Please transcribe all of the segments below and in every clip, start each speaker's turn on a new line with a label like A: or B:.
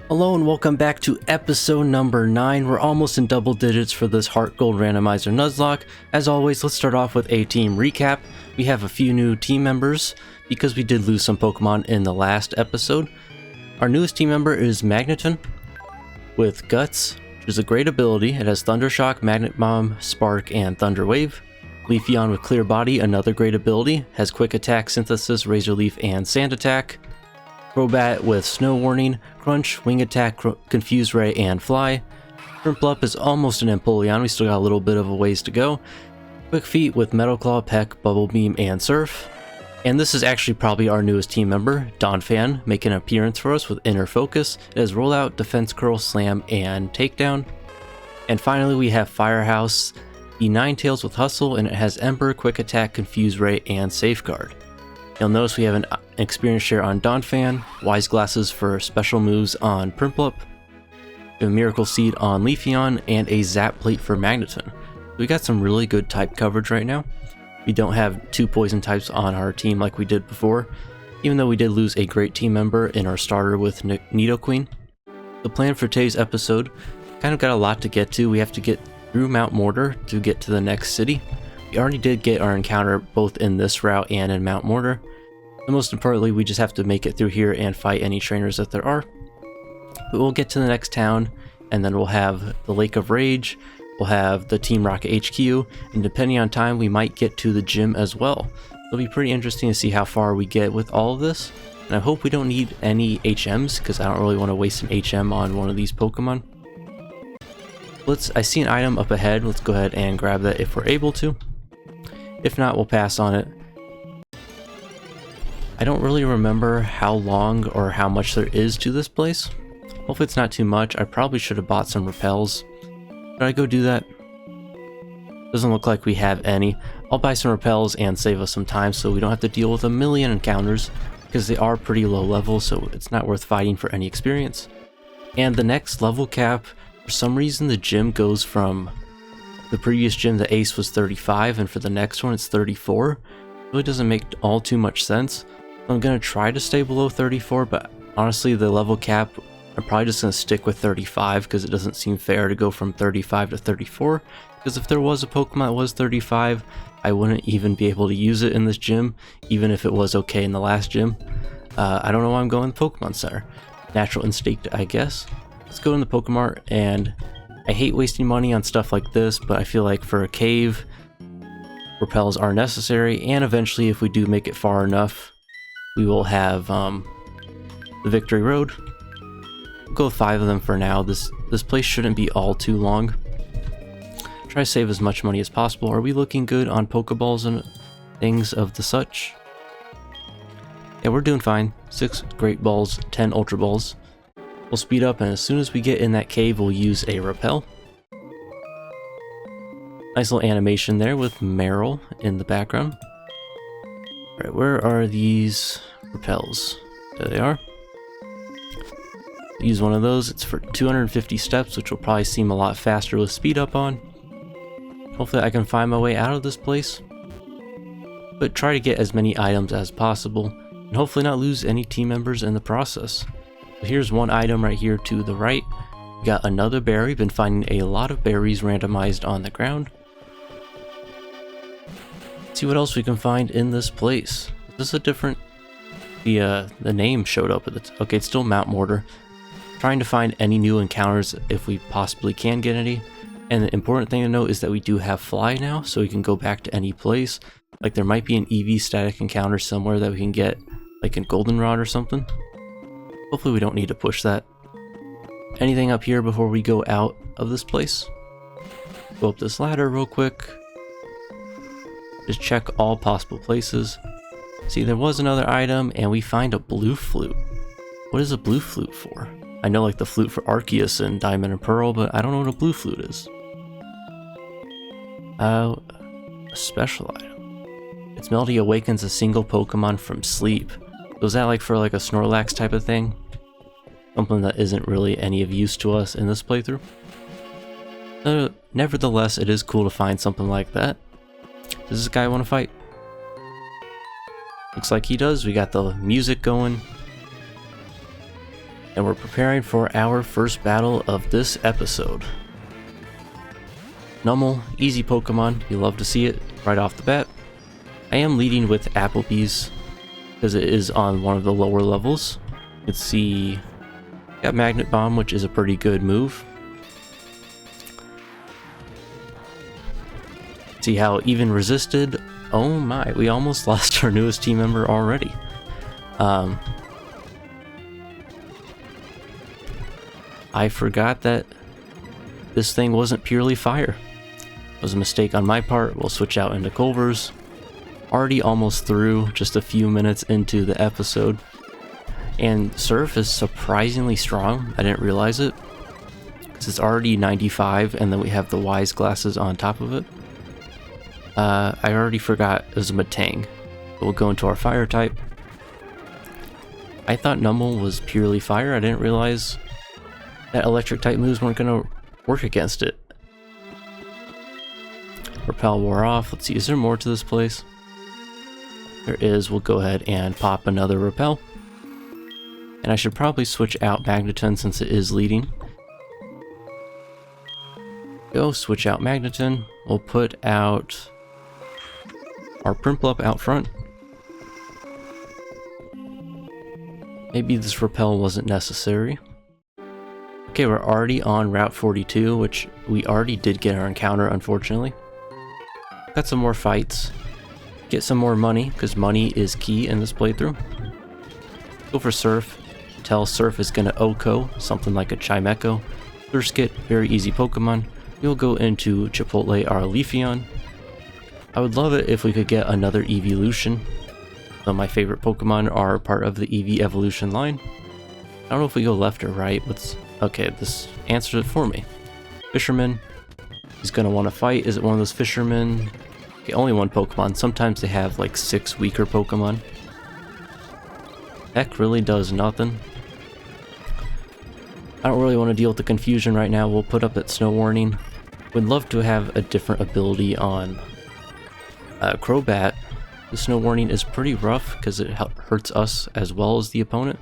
A: Hello and welcome back to episode number 9. We're almost in double digits for this HeartGold Randomizer Nuzlocke. As always, let's start off with a team recap. We have a few new team members because we did lose some Pokemon in the last episode. Our newest team member is Magneton with Guts, which is a great ability. It has Thunder Shock, Magnet Bomb, Spark, and Thunder Wave. Leafeon with Clear Body, another great ability, has Quick Attack, Synthesis, Razor Leaf, and Sand Attack. Crobat with Snow Warning, Crunch, Wing Attack, Confuse Ray, and Fly. Prinplup is almost an Empoleon, we still got a little bit of a ways to go. Quick Feet with Metal Claw, Peck, Bubble Beam, and Surf. And this is actually probably our newest team member, Donphan, making an appearance for us with Inner Focus. It has Rollout, Defense Curl, Slam, and Takedown. And finally we have Firehouse, the Ninetales with Hustle, and it has Ember, Quick Attack, Confuse Ray, and Safeguard. You'll notice we have an experience share on Donphan, Wise Glasses for special moves on Prinplup, a Miracle Seed on Leafeon, and a Zap Plate for Magneton. We got some really good type coverage right now. We don't have 2 poison types on our team like we did before, even though we did lose a great team member in our starter with Nidoqueen. The plan for today's episode kind of got a lot to get to. We have to get through Mount Mortar to get to the next city. We already did get our encounter both in this route and in Mount Mortar. And most importantly, we just have to make it through here and fight any trainers that there are. But we'll get to the next town, and then we'll have the Lake of Rage, we'll have the Team Rocket HQ, and depending on time, we might get to the gym as well. It'll be pretty interesting to see how far we get with all of this. And I hope we don't need any HMs, because I don't really want to waste an HM on one of these Pokemon. I see an item up ahead, let's go ahead and grab that if we're able to. If not, we'll pass on it. I don't really remember how long or how much there is to this place. Hopefully it's not too much. I probably should have bought some repels. Should I go do that? Doesn't look like we have any. I'll buy some repels and save us some time so we don't have to deal with a million encounters, because they are pretty low level, so it's not worth fighting for any experience. And the next level cap, for some reason the gym goes from the previous gym, the Ace was 35, and for the next one it's 34. It really doesn't make all too much sense. I'm gonna try to stay below 34, but honestly the level cap, I'm probably just gonna stick with 35 because it doesn't seem fair to go from 35 to 34. Because if there was a Pokemon that was 35, I wouldn't even be able to use it in this gym, even if it was okay in the last gym. I don't know why I'm going to the Pokemon Center. Natural instinct, I guess. Let's go in the Pokemart, and I hate wasting money on stuff like this, but I feel like for a cave, repels are necessary, and eventually if we do make it far enough, we will have the Victory Road. We'll go with 5 of them for now. This place shouldn't be all too long. Try to save as much money as possible. Are we looking good on Pokeballs and things of the such? Yeah, we're doing fine. 6 Great Balls, 10 Ultra Balls. We'll speed up, and as soon as we get in that cave, we'll use a repel. Nice little animation there with Meryl in the background. Alright, where are these repels? There they are. Use one of those. It's for 250 steps, which will probably seem a lot faster with speed up on. Hopefully I can find my way out of this place. But try to get as many items as possible, and hopefully not lose any team members in the process. So here's one item right here to the right. We got another berry. Been finding a lot of berries randomized on the ground. Let's see what else we can find in this place. Is this a different... The name showed up with it. Okay, it's still Mount Mortar. Trying to find any new encounters if we possibly can get any. And the important thing to note is that we do have Fly now, so we can go back to any place. Like there might be an EV static encounter somewhere that we can get, like in Goldenrod or something. Hopefully we don't need to push that. Anything up here before we go out of this place? Go up this ladder real quick. Just check all possible places. See, there was another item, and we find a blue flute. What is a blue flute for? I know like the flute for Arceus and Diamond and Pearl, but I don't know what a blue flute is. A special item. Its melody awakens a single Pokemon from sleep. So is that like for like a Snorlax type of thing? Something that isn't really any of use to us in this playthrough. Nevertheless, it is cool to find something like that. Does this guy want to fight? Looks like he does. We got the music going. And we're preparing for our first battle of this episode. Numel, easy Pokemon, you love to see it right off the bat. I am leading with Applebee's because it is on one of the lower levels. You can see, got Magnet Bomb, which is a pretty good move. See how even resisted. Oh my, we almost lost our newest team member already. I forgot that this thing wasn't purely fire. It was a mistake on my part. We'll switch out into Culver's. Already almost through, just a few minutes into the episode. And Surf is surprisingly strong. I didn't realize it, because it's already 95 and then we have the Wise glasses on top of it. I already forgot it was a Metang. We'll go into our fire type. I thought Numel was purely fire. I didn't realize that electric type moves weren't going to work against it. Repel wore off. Let's see, is there more to this place? There is. We'll go ahead and pop another Repel. And I should probably switch out Magneton since it is leading. Go, switch out Magneton. We'll put out our Prinplup out front. Maybe this Repel wasn't necessary. Okay, we're already on Route 42, which we already did get our encounter, unfortunately. Got some more fights. Get some more money, because money is key in this playthrough. Go for Surf. Tell Surf is going to OHKO, something like a Chimecho. Surskit, very easy Pokemon. We'll go into Chipotle our Leafeon. I would love it if we could get another Evolution. Some of my favorite Pokemon are part of the Eevee evolution line. I don't know if we go left or right. Okay, this answers it for me. Fisherman. He's going to want to fight. Is it one of those fishermen? Okay, only one Pokemon. Sometimes they have like 6 weaker Pokemon. Heck really does nothing. I don't really want to deal with the confusion right now. We'll put up that Snow Warning. Would love to have a different ability on Crobat. The Snow Warning is pretty rough because it hurts us as well as the opponent.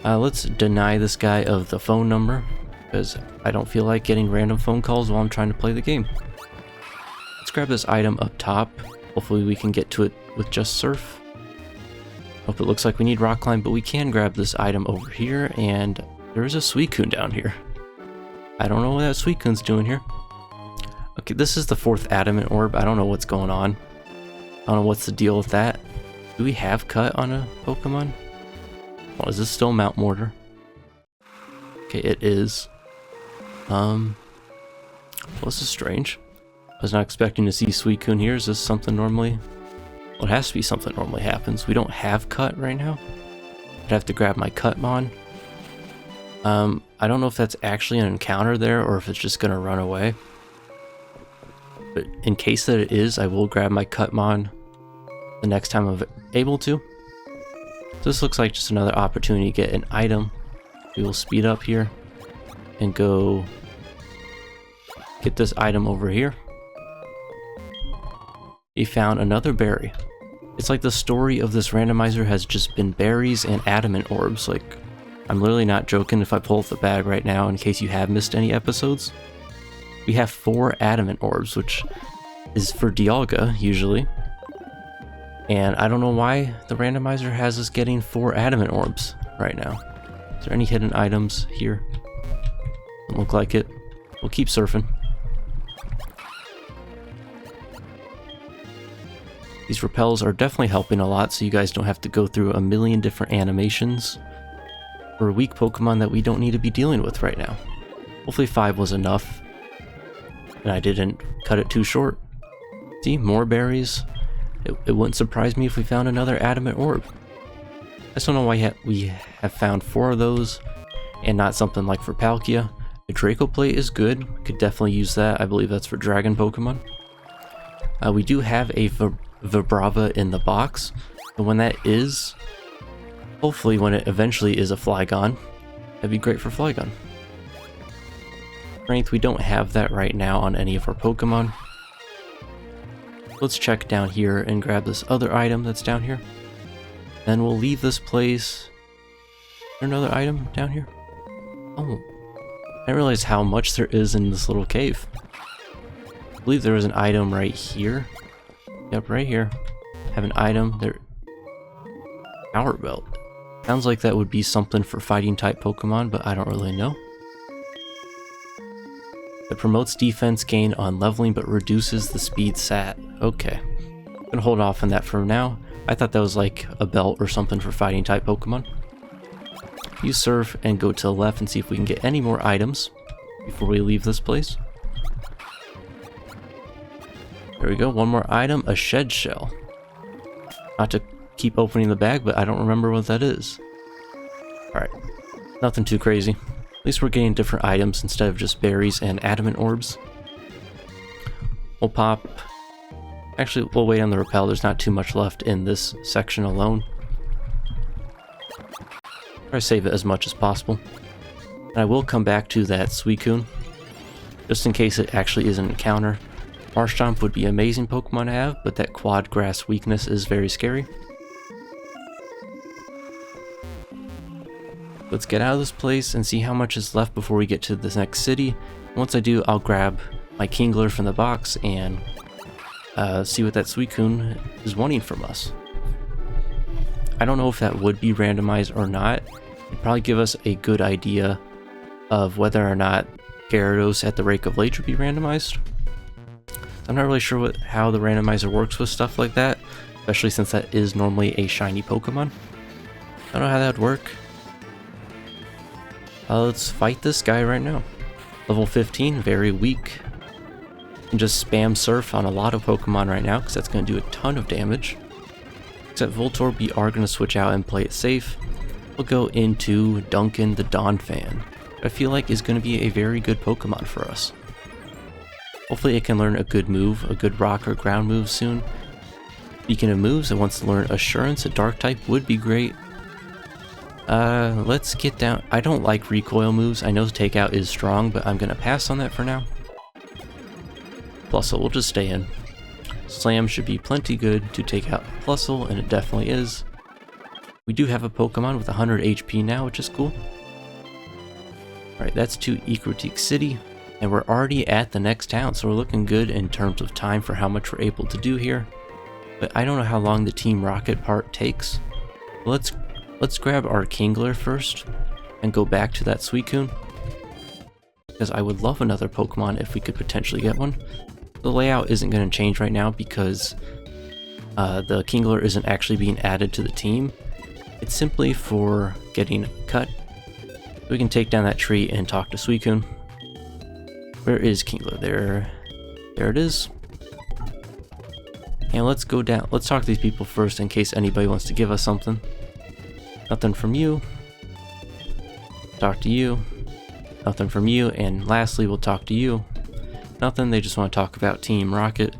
A: Let's deny this guy of the phone number because I don't feel like getting random phone calls while I'm trying to play the game. Let's grab this item up top. Hopefully we can get to it with just Surf. Hope it looks like we need Rock Climb, but we can grab this item over here, and there is a Suicune down here. I don't know what that Suicune's doing here. Okay, this is the 4th Adamant Orb. I don't know what's going on. I don't know what's the deal with that. Do we have Cut on a Pokemon? Oh, is this still Mount Mortar? Okay, it is. Well, this is strange. I was not expecting to see Suicune here. Is this something normally? Well, it has to be something normally happens. We don't have Cut right now. I'd have to grab my Cutmon. I don't know if that's actually an encounter there or if it's just gonna run away. But in case that it is, I will grab my Cutmon the next time I'm able to. So this looks like just another opportunity to get an item. We will speed up here and go get this item over here. We found another berry. It's like the story of this randomizer has just been berries and adamant orbs. Like, I'm literally not joking if I pull up the bag right now in case you have missed any episodes. We have 4 adamant orbs, which is for Dialga usually. And I don't know why the randomizer has us getting 4 adamant orbs right now. Is there any hidden items here? Doesn't look like it. We'll keep surfing. These repels are definitely helping a lot, so you guys don't have to go through a million different animations for weak Pokemon that we don't need to be dealing with right now. Hopefully 5 was enough, and I didn't cut it too short. See, more berries. It wouldn't surprise me if we found another adamant orb. I just don't know why we have found 4 of those, and not something like for Palkia. The Draco Plate is good. Could definitely use that. I believe that's for Dragon Pokemon. We do have a Vibrava in the box, but when that is, hopefully when it eventually is a Flygon, that'd be great for Flygon. Strength, we don't have that right now on any of our Pokemon. Let's check down here and grab this other item that's down here. Then we'll leave this place. Is there another item down here? Oh, I didn't realize how much there is in this little cave. I believe there was an item right here. Yep, right here. Have an item there. Power belt. Sounds like that would be something for fighting type Pokemon, but I don't really know. It promotes defense gain on leveling, but reduces the speed sat. Okay. I'm gonna hold off on that for now. I thought that was like a belt or something for fighting type Pokemon. Use surf and go to the left and see if we can get any more items before we leave this place. There we go, one more item, a shed shell. Not to keep opening the bag, but I don't remember what that is. Alright, nothing too crazy. At least we're getting different items instead of just berries and adamant orbs. We'll pop... Actually, we'll wait on the repel. There's not too much left in this section alone. Try to save it as much as possible. And I will come back to that Suicune, just in case it actually is an encounter. Marshtomp would be an amazing Pokemon to have, but that quad grass weakness is very scary. Let's get out of this place and see how much is left before we get to the next city. Once I do, I'll grab my Kingler from the box and see what that Suicune is wanting from us. I don't know if that would be randomized or not. It'd probably give us a good idea of whether or not Gyarados at the Rake of Lake would be randomized. I'm not really sure how the randomizer works with stuff like that, especially since that is normally a shiny Pokemon. I don't know how that would work. Let's fight this guy right now. Level 15, very weak. You can just spam Surf on a lot of Pokemon right now, because that's going to do a ton of damage. Except Voltorb, we are going to switch out and play it safe. We'll go into Duncan the Donphan. I feel like is going to be a very good Pokemon for us. Hopefully it can learn a good move, a good rock or ground move soon. Speaking of moves, it wants to learn Assurance, a dark type would be great. Let's get down. I don't like recoil moves. I know Takeout is strong, but I'm going to pass on that for now. Plusle will just stay in. Slam should be plenty good to take out Plusle, and it definitely is. We do have a Pokemon with 100 HP now, which is cool. Alright, that's to Ecruteak City, and we're already at the next town, so we're looking good in terms of time for how much we're able to do here. But I don't know how long the Team Rocket part takes. Let's grab our Kingler first, and go back to that Suicune. Because I would love another Pokemon if we could potentially get one. The layout isn't going to change right now because the Kingler isn't actually being added to the team. It's simply for getting cut. We can take down that tree and talk to Suicune. Where is Kingler? There it is. And let's go down. Let's talk to these people first in case anybody wants to give us something. Nothing from you. Talk to you. Nothing from you. And lastly, we'll talk to you. Nothing, they just want to talk about Team Rocket.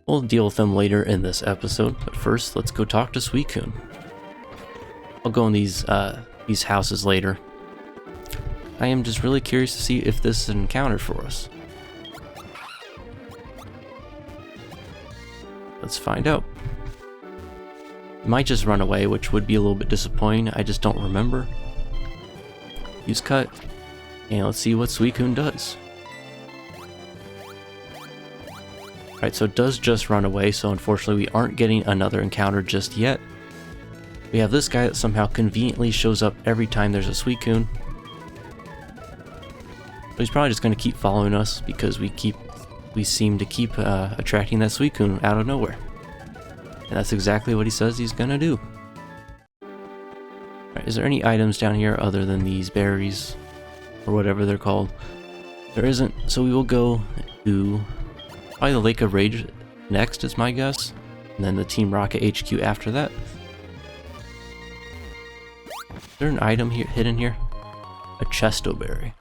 A: We'll deal with them later in this episode, but first, let's go talk to Suicune. I'll go in these houses later. I am just really curious to see if this is an encounter for us. Let's find out. It might just run away, which would be a little bit disappointing. I just don't remember. Use Cut, and let's see what Suicune does. Alright, so it does just run away, so unfortunately we aren't getting another encounter just yet. We have this guy that somehow conveniently shows up every time there's a Suicune. But he's probably just going to keep following us because we seem to keep attracting that Suicune out of nowhere. And that's exactly what he says he's going to do. Alright, is there any items down here other than these berries? Or whatever they're called? There isn't, so we will go to probably the Lake of Rage next is my guess. And then the Team Rocket HQ after that. Is there an item here hidden here? A Chestoberry.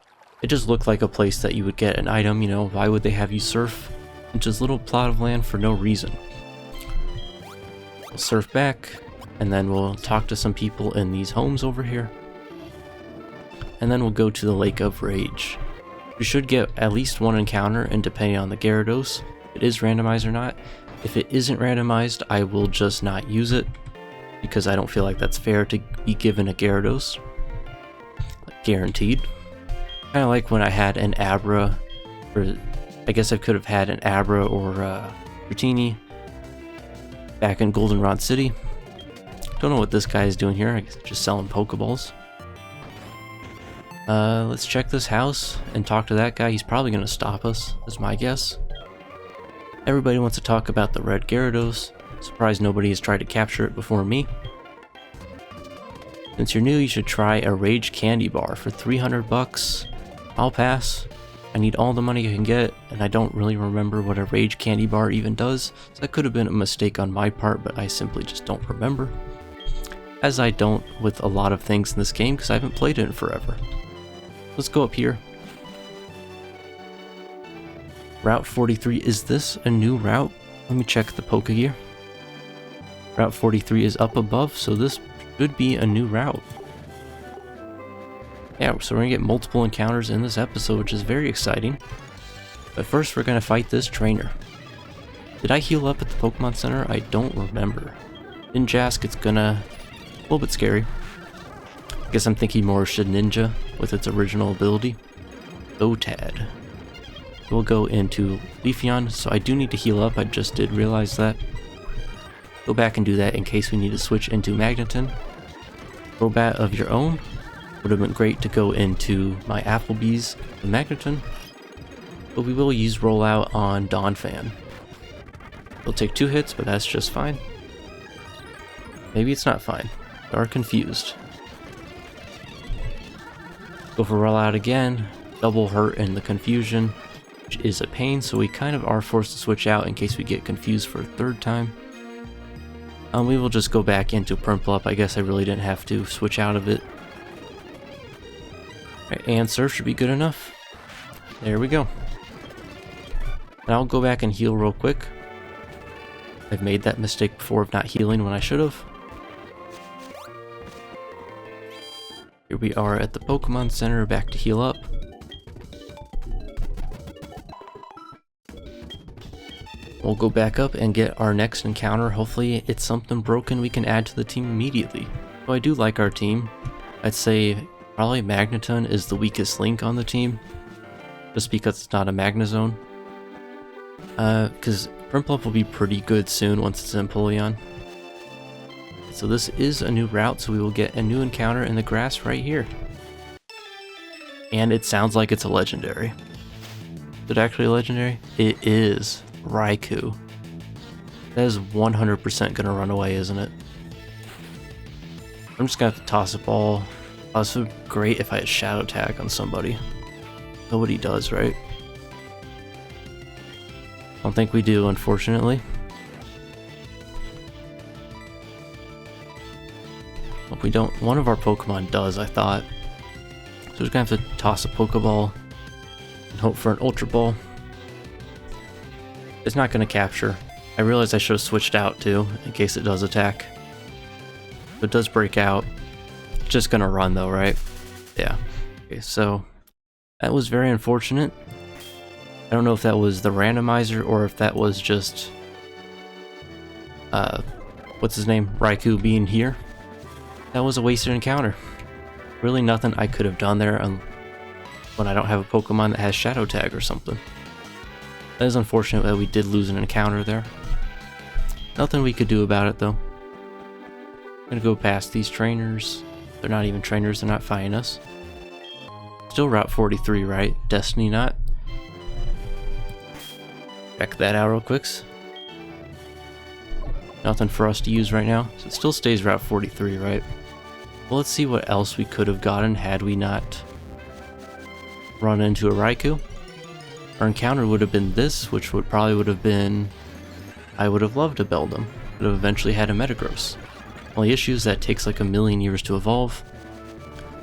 A: It just looked like a place that you would get an item, you know, why would they have you surf into this little plot of land for no reason? We'll surf back, and then we'll talk to some people in these homes over here. And then we'll go to the Lake of Rage. We should get at least one encounter, and depending on the Gyarados, if it is randomized or not. If it isn't randomized, I will just not use it. because I don't feel like that's fair to be given a Gyarados. Guaranteed. Kind of like when I had an Abra, or I guess I could have had an Abra or Dratini back in Goldenrod City. Don't know what this guy is doing here. I guess just selling Pokeballs. Let's check this house and talk to that guy. He's probably going to stop us, is my guess. Everybody wants to talk about the red Gyarados. Surprised nobody has tried to capture it before me. Since you're new, you should try a Rage Candy Bar for 300 bucks. I'll pass. I need all the money I can get, and I don't really remember what a Rage Candy Bar even does, so that could have been a mistake on my part, but I simply just don't remember. As I don't with a lot of things in this game, because I haven't played it in forever. Let's go up here. Route 43, is this a new route? Let me check the Pokegear. Route 43 is up above, so this should be a new route. Yeah, so we're gonna get multiple encounters in this episode, which is very exciting. But first we're gonna fight this trainer. Did I heal up at the Pokemon Center? I don't remember. Ninjask, it's gonna... a little bit scary. I guess I'm thinking more Shedinja with its original ability. Otad. We'll go into Leafeon, so I do need to heal up, I just did realize that. Go back and do that in case we need to switch into Magneton. Crobat of your own. Would have been great to go into my Applebee's with Magneton. But we will use Rollout on Donphan. We'll take 2 hits, but that's just fine. Maybe it's not fine. We are confused. Go for Rollout again. Double hurt in the confusion, which is a pain, so we kind of are forced to switch out in case we get confused for a 3rd time. We will just go back into Prinplup. I guess I really didn't have to switch out of it. Right, and Surf should be good enough. There we go. And I'll go back and heal real quick. I've made that mistake before of not healing when I should have. Here we are at the Pokemon Center, back to heal up. We'll go back up and get our next encounter. Hopefully it's something broken we can add to the team immediately. So I do like our team. I'd say probably Magneton is the weakest link on the team, just because it's not a Magnezone. Because Prinplup will be pretty good soon once it's in Empoleon. So this is a new route, so we will get a new encounter in the grass right here. And it sounds like it's a legendary. Is it actually a legendary? It is. Raikou. That is 100% gonna run away, isn't it? I'm just gonna have to toss a ball. Oh, this would be great if I had Shadow Tag on somebody. Nobody does, right? I don't think we do, unfortunately. But we don't. One of our Pokemon does, I thought. So we're gonna have to toss a Pokeball and hope for an Ultra Ball. It's not gonna capture. I realized I should have switched out too, in case it does attack. If it does break out, it's just gonna run though, right? Yeah. Okay, so that was very unfortunate. I don't know if that was the randomizer or if that was just what's his name? Raikou being here. That was a wasted encounter. Really nothing I could have done there when I don't have a Pokemon that has Shadow Tag or something. That is unfortunate that we did lose an encounter there. Nothing we could do about it though. I'm gonna go past these trainers. They're not even trainers, they're not fighting us. Still Route 43, right? Destiny Knot. Check that out real quick. Nothing for us to use right now. So it still stays Route 43, right? Well, let's see what else we could have gotten had we not run into a Raikou. Our encounter would have been this, which probably would have been... I would have loved a Beldum. Would have eventually had a Metagross. Only issue is that it takes like a million years to evolve.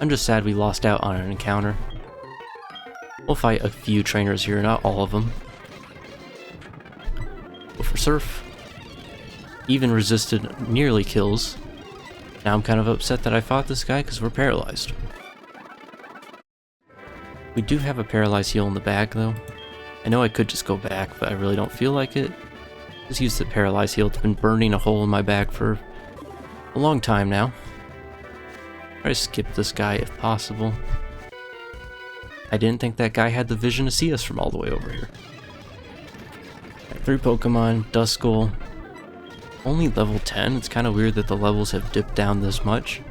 A: I'm just sad we lost out on an encounter. We'll fight a few trainers here, not all of them. Go for Surf. Even resisted nearly kills. Now I'm kind of upset that I fought this guy because we're paralyzed. We do have a paralyzed heal in the bag though. I know I could just go back, but I really don't feel like it. Just use the paralyzed heal. It's been burning a hole in my bag for a long time now. Try to skip this guy if possible. I didn't think that guy had the vision to see us from all the way over here. Right, 3 Pokemon, Duskull. Only level 10. It's kind of weird that the levels have dipped down this much.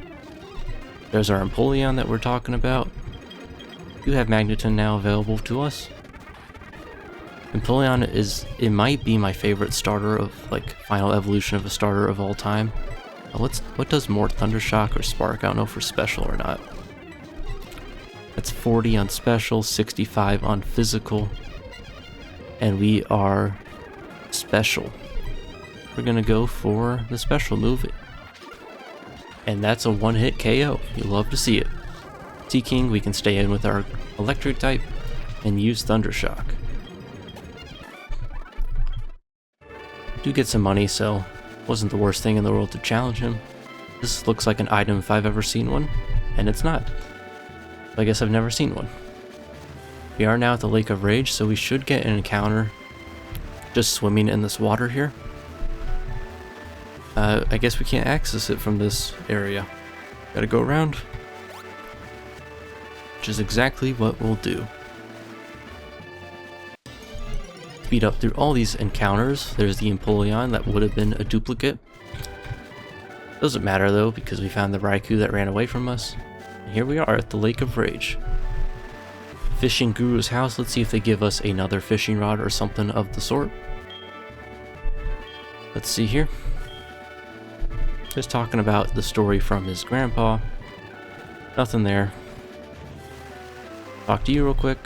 A: There's our Empoleon that we're talking about. We do have Magneton now available to us. Empoleon it might be my favorite starter of, like, final evolution of a starter of all time. What does more, Thundershock or Spark? I don't know if we're special or not. That's 40 on special, 65 on physical, and we are special. We're gonna go for the special move, and that's a one-hit KO. You love to see it. T-King, we can stay in with our electric type and use Thundershock. Do get some money, so wasn't the worst thing in the world to challenge him. This looks like an item if I've ever seen one, and it's not. I guess I've never seen one. We are now at the Lake of Rage, so we should get an encounter just swimming in this water here. I guess we can't access it from this area. Gotta go around, which is exactly what we'll do. Speed up through all these encounters. There's the Empoleon that would have been a duplicate. Doesn't matter though, because we found the Raikou that ran away from us. And here we are at the Lake of Rage. Fishing Guru's house. Let's see if they give us another fishing rod or something of the sort. Let's see here. Just talking about the story from his grandpa. Nothing there. Talk to you real quick.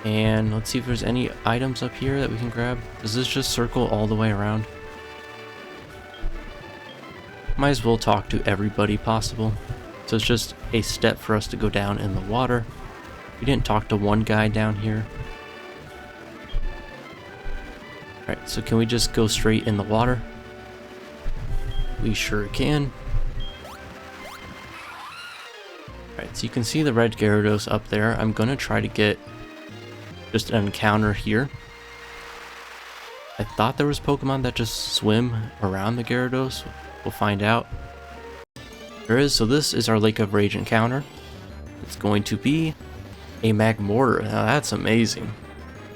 A: And let's see if there's any items up here that we can grab. Does this just circle all the way around? Might as well talk to everybody possible. So it's just a step for us to go down in the water. We didn't talk to one guy down here. Alright, so can we just go straight in the water? We sure can. Alright, so you can see the red Gyarados up there. I'm gonna try to get just an encounter here. I thought there was Pokemon that just swim around the Gyarados. We'll find out. There is, so this is our Lake of Rage encounter. It's going to be a Magmortar. Now that's amazing.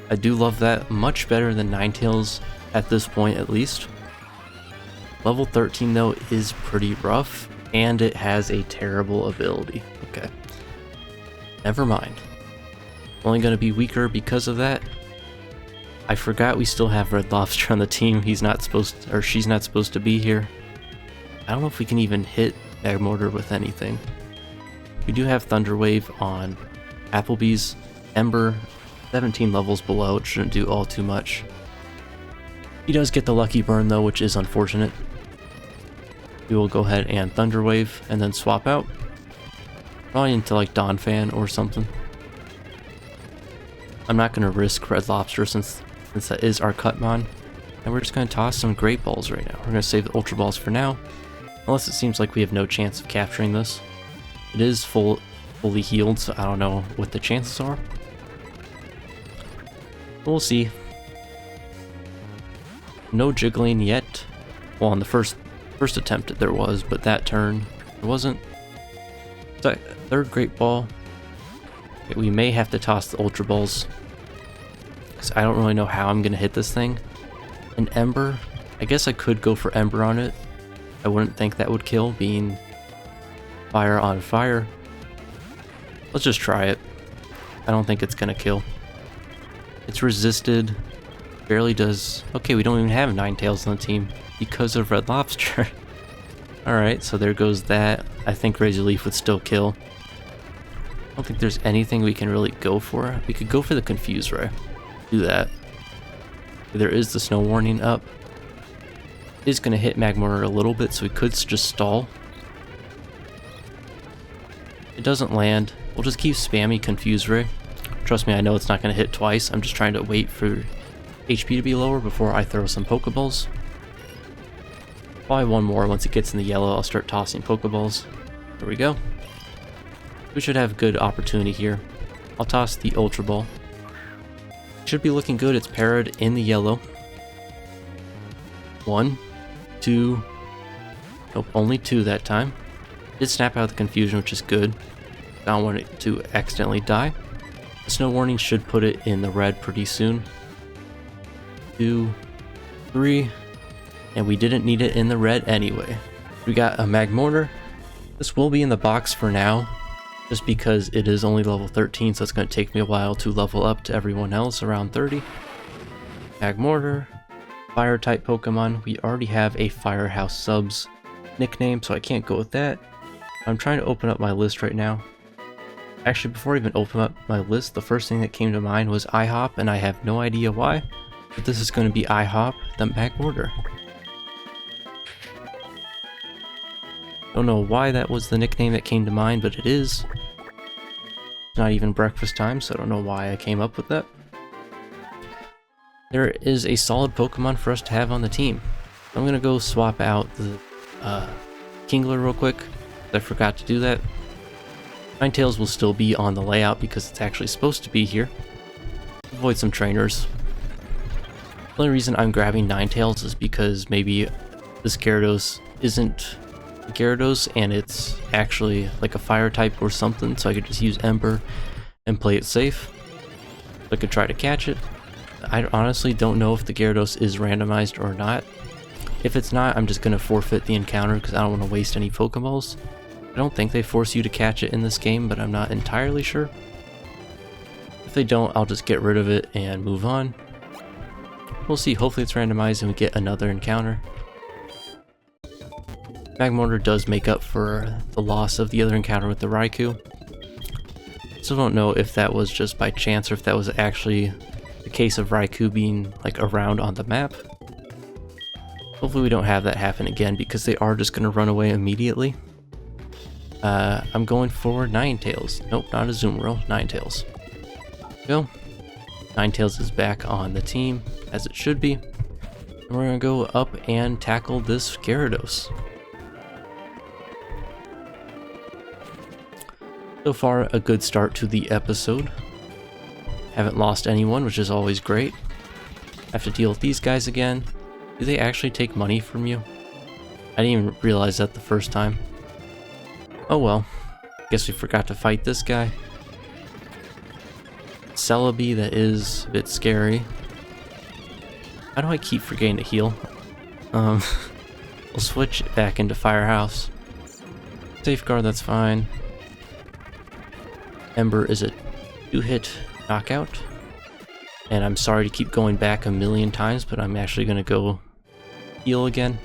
A: I do love that much better than Ninetales at this point at least. Level 13 though is pretty rough, and it has a terrible ability. Okay. Never mind. Only going to be weaker because of that. I forgot we still have Red Lobster on the team. He's not supposed to, or she's not supposed to be here. I don't know if we can even hit Magmortar with anything. We do have Thunder Wave on Applebee's. Ember, 17 levels below. It shouldn't do all too much. He does get the lucky burn though, which is unfortunate. We will go ahead and Thunder Wave and then swap out. Probably into like Donphan or something. I'm not going to risk Red Lobster since that is our Cutmon. And we're just going to toss some Great Balls right now. We're going to save the Ultra Balls for now. Unless it seems like we have no chance of capturing this. It is fully healed, so I don't know what the chances are. We'll see. No jiggling yet. Well, on the first attempt there was, but that turn there wasn't. So, third Great Ball. Okay, we may have to toss the Ultra Balls, because I don't really know how I'm going to hit this thing. An Ember, I guess I could go for Ember on it. I wouldn't think that would kill, being fire on fire. Let's just try it. I don't think it's going to kill. It's resisted. Barely does. Okay, we don't even have Ninetales on the team because of Red Lobster. Alright, so there goes that. I think Razor Leaf would still kill. I don't think there's anything we can really go for. We could go for the Confuse Ray. Do that. There is the Snow Warning up. It is going to hit Magmortar a little bit, so we could just stall. It doesn't land. We'll just keep spamming Confuse Ray. Trust me, I know it's not going to hit twice. I'm just trying to wait for HP to be lower before I throw some Pokeballs. Probably one more. Once it gets in the yellow, I'll start tossing Pokeballs. There we go. We should have good opportunity here. I'll toss the Ultra Ball. Should be looking good. It's parried in the yellow. 1, 2. Nope, only 2 that time. Did snap out of the confusion, which is good. I don't want it to accidentally die. The snow warning should put it in the red pretty soon. 2, 3, and we didn't need it in the red anyway. We got a mag mortar. This will be in the box for now, just because it is only level 13, so it's going to take me a while to level up to everyone else around 30. Mag mortar, fire type Pokemon. We already have a Firehouse subs nickname, so I can't go with that. I'm trying to open up my list right now. Actually, before I even open up my list, the first thing that came to mind was IHOP, and I have no idea why, but this is going to be IHOP, the mag mortar. Don't know why that was the nickname that came to mind, but it is. It's not even breakfast time, so I don't know why I came up with that. There is a solid Pokemon for us to have on the team. I'm gonna go swap out the Kingler real quick. I forgot to do that. Ninetales will still be on the layout because it's actually supposed to be here. Avoid some trainers. The only reason I'm grabbing Ninetales is because maybe this Gyarados isn't Gyarados and it's actually like a fire type or something, so I could just use Ember and play it safe. I could try to catch it. I honestly don't know if the Gyarados is randomized or not. If it's not, I'm just going to forfeit the encounter because I don't want to waste any Pokeballs. I don't think they force you to catch it in this game, but I'm not entirely sure. If they don't, I'll just get rid of it and move on. We'll see, hopefully it's randomized and we get another encounter. Magmortar does make up for the loss of the other encounter with the Raikou. Still don't know if that was just by chance or if that was actually the case of Raikou being like around on the map. Hopefully we don't have that happen again because they are just going to run away immediately. I'm going for Ninetales. Nope, not a Azumarill, Ninetales. Go. Ninetales is back on the team, as it should be. And we're going to go up and tackle this Gyarados. So far, a good start to the episode. Haven't lost anyone, which is always great. Have to deal with these guys again. Do they actually take money from you? I didn't even realize that the first time. Oh well. Guess we forgot to fight this guy. Celebi, that is a bit scary. How do I keep forgetting to heal? We'll switch back into Firehouse. Safeguard, that's fine. Ember is a 2-hit knockout. And I'm sorry to keep going back a million times, but I'm actually going to go heal again.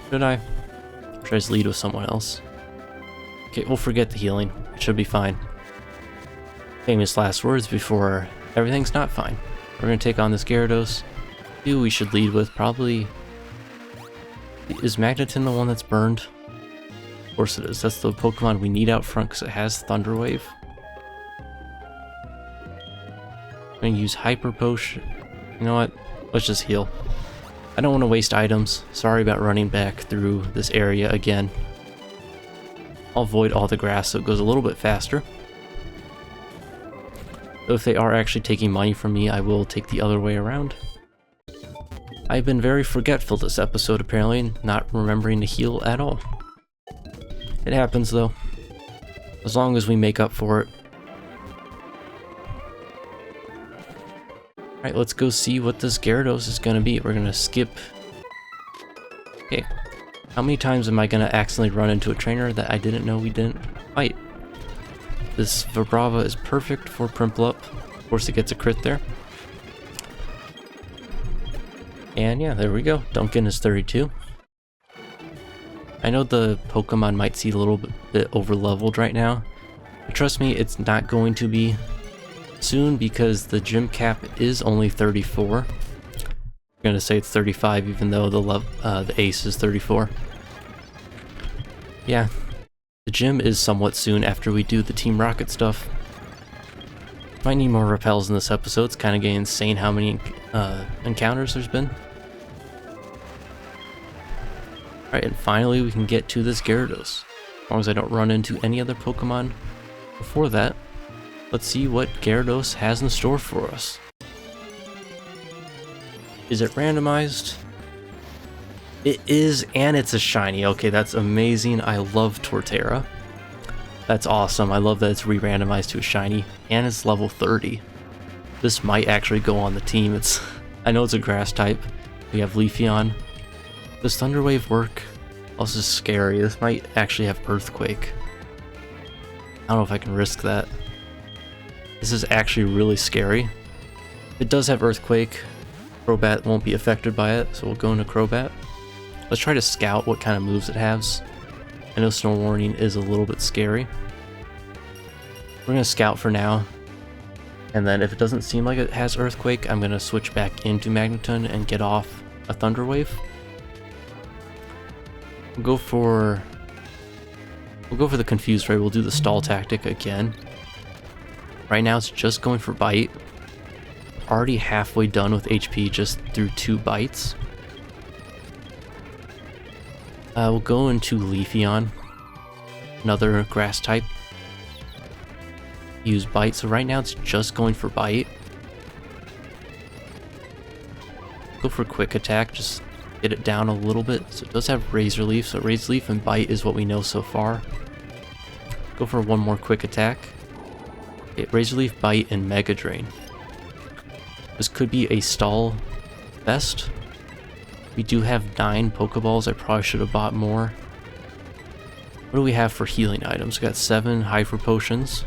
A: Should I? Should I just lead with someone else? Okay, we'll forget the healing. It should be fine. Famous last words before everything's not fine. We're going to take on this Gyarados. Who we should lead with? Probably... Is Magneton the one that's burned? Of course it is. That's the Pokemon we need out front because it has Thunder Wave. I'm going to use Hyper Potion. You know what? Let's just heal. I don't want to waste items. Sorry about running back through this area again. I'll avoid all the grass so it goes a little bit faster. So if they are actually taking money from me, I will take the other way around. I've been very forgetful this episode apparently, not remembering to heal at all. It happens though. As long as we make up for it. Alright, let's go see what this Gyarados is going to be. We're going to skip... Okay. How many times am I going to accidentally run into a trainer that I didn't know we didn't fight? This Vibrava is perfect for Prinplup. Of course it gets a crit there. And yeah, there we go. Duncan is 32. I know the Pokemon might seem a little bit over-leveled right now. But trust me, it's not going to be soon because the gym cap is only 34. I'm gonna say it's 35 even though the ace is 34. Yeah, the gym is somewhat soon after we do the Team Rocket stuff. Might need more repels in this episode. It's kind of getting insane how many encounters there's been. Alright, and finally we can get to this Gyarados. As long as I don't run into any other Pokemon before that, let's see what Gyarados has in store for us. Is it randomized? It is, and it's a shiny. Okay, that's amazing. I love Torterra. That's awesome. I love that it's re-randomized to a shiny, and it's level 30. This might actually go on the team. I know it's a grass type. We have Leafeon. Does Thunder Wave work? Oh, this is scary. This might actually have Earthquake. I don't know if I can risk that. This is actually really scary. It does have Earthquake. Crobat won't be affected by it, so we'll go into Crobat. Let's try to scout what kind of moves it has. I know Snow Warning is a little bit scary. We're going to scout for now. And then if it doesn't seem like it has Earthquake, I'm going to switch back into Magneton and get off a Thunder Wave. We'll go for the Confused Ray. We'll do the stall tactic again. Right now it's just going for Bite. Already halfway done with HP just through 2 bites. We'll go into Leafeon, another grass type. Use Bite, so right now it's just going for Bite. Go for Quick Attack, just get it down a little bit. So it does have Razor Leaf, so Razor Leaf and Bite is what we know so far. Go for one more Quick Attack. Okay, Razor Leaf, Bite, and Mega Drain. This could be a stall best. We do have 9 Pokeballs. I probably should have bought more. What do we have for healing items? We got 7 Hyper Potions.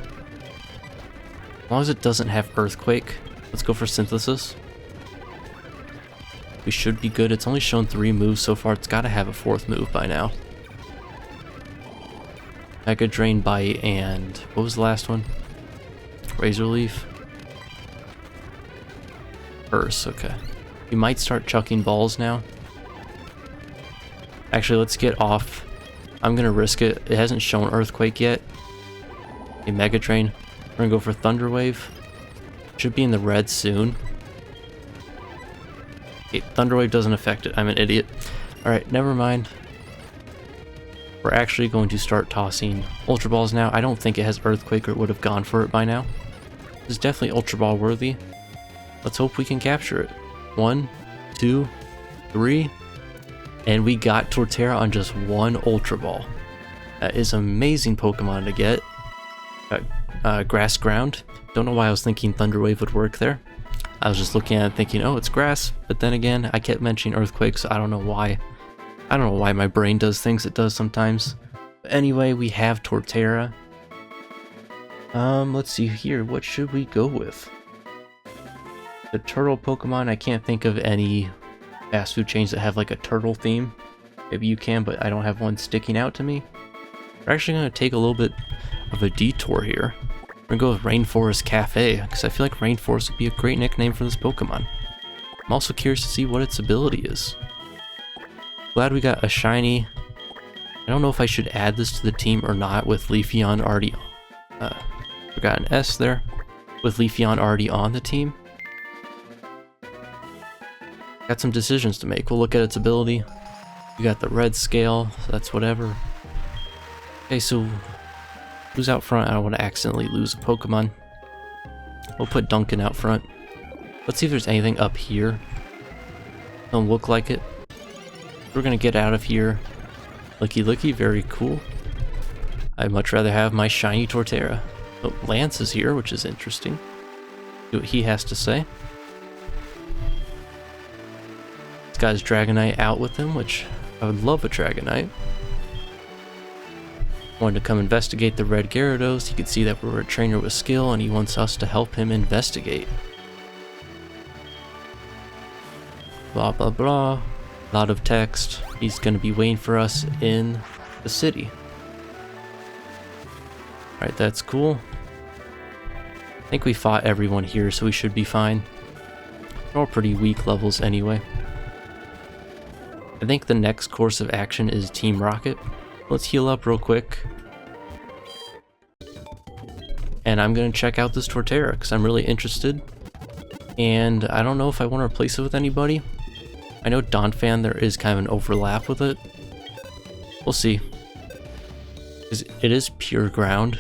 A: As long as it doesn't have Earthquake, let's go for Synthesis. We should be good. It's only shown 3 moves so far. It's got to have a 4th move by now. Mega Drain, Bite, and what was the last one? Razor Leaf. Burst, okay. We might start chucking balls now. Actually, let's get off. I'm gonna risk it. It hasn't shown Earthquake yet. A Mega Drain. We're gonna go for Thunder Wave. Should be in the red soon. Okay, Thunder Wave doesn't affect it. I'm an idiot. Alright, never mind. We're actually going to start tossing Ultra Balls now. I don't think it has Earthquake or it would have gone for it by now. This is definitely Ultra Ball worthy. Let's hope we can capture it. 1, 2, 3. And we got Torterra on just 1 Ultra Ball. That is amazing Pokemon to get. Grass Ground. Don't know why I was thinking Thunder Wave would work there. I was just looking at it thinking, oh, it's grass. But then again, I kept mentioning Earthquake, so I don't know why. I don't know why my brain does things it does sometimes. But anyway, we have Torterra. Let's see here. What should we go with? The turtle Pokemon. I can't think of any fast food chains that have like a turtle theme. Maybe you can, but I don't have one sticking out to me. We're actually going to take a little bit of a detour here. We're going to go with Rainforest Cafe, because I feel like Rainforest would be a great nickname for this Pokemon. I'm also curious to see what its ability is. Glad we got a shiny. I don't know if I should add this to the team or not with Leafeon already. Forgot an S there. With Leafeon already on the team. Got some decisions to make. We'll look at its ability. We got the red scale, so that's whatever. Okay, so who's out front? I don't want to accidentally lose a Pokemon. We'll put Duncan out front. Let's see if there's anything up here. Don't look like it. We're gonna get out of here. Licky Licky, very cool. I'd much rather have my shiny Torterra. Oh, Lance is here, which is interesting. See what he has to say. He's got his Dragonite out with him, which I would love a Dragonite. Wanted to come investigate the red Gyarados. You can see that we're a trainer with skill and he wants us to help him investigate. Blah blah blah. A lot of text. He's gonna be waiting for us in the city. Alright, that's cool. I think we fought everyone here, so we should be fine. They're all pretty weak levels anyway. I think the next course of action is Team Rocket. Let's heal up real quick. And I'm going to check out this Torterra because I'm really interested. And I don't know if I want to replace it with anybody. I know Donphan, there is kind of an overlap with it. We'll see. Because it is pure ground.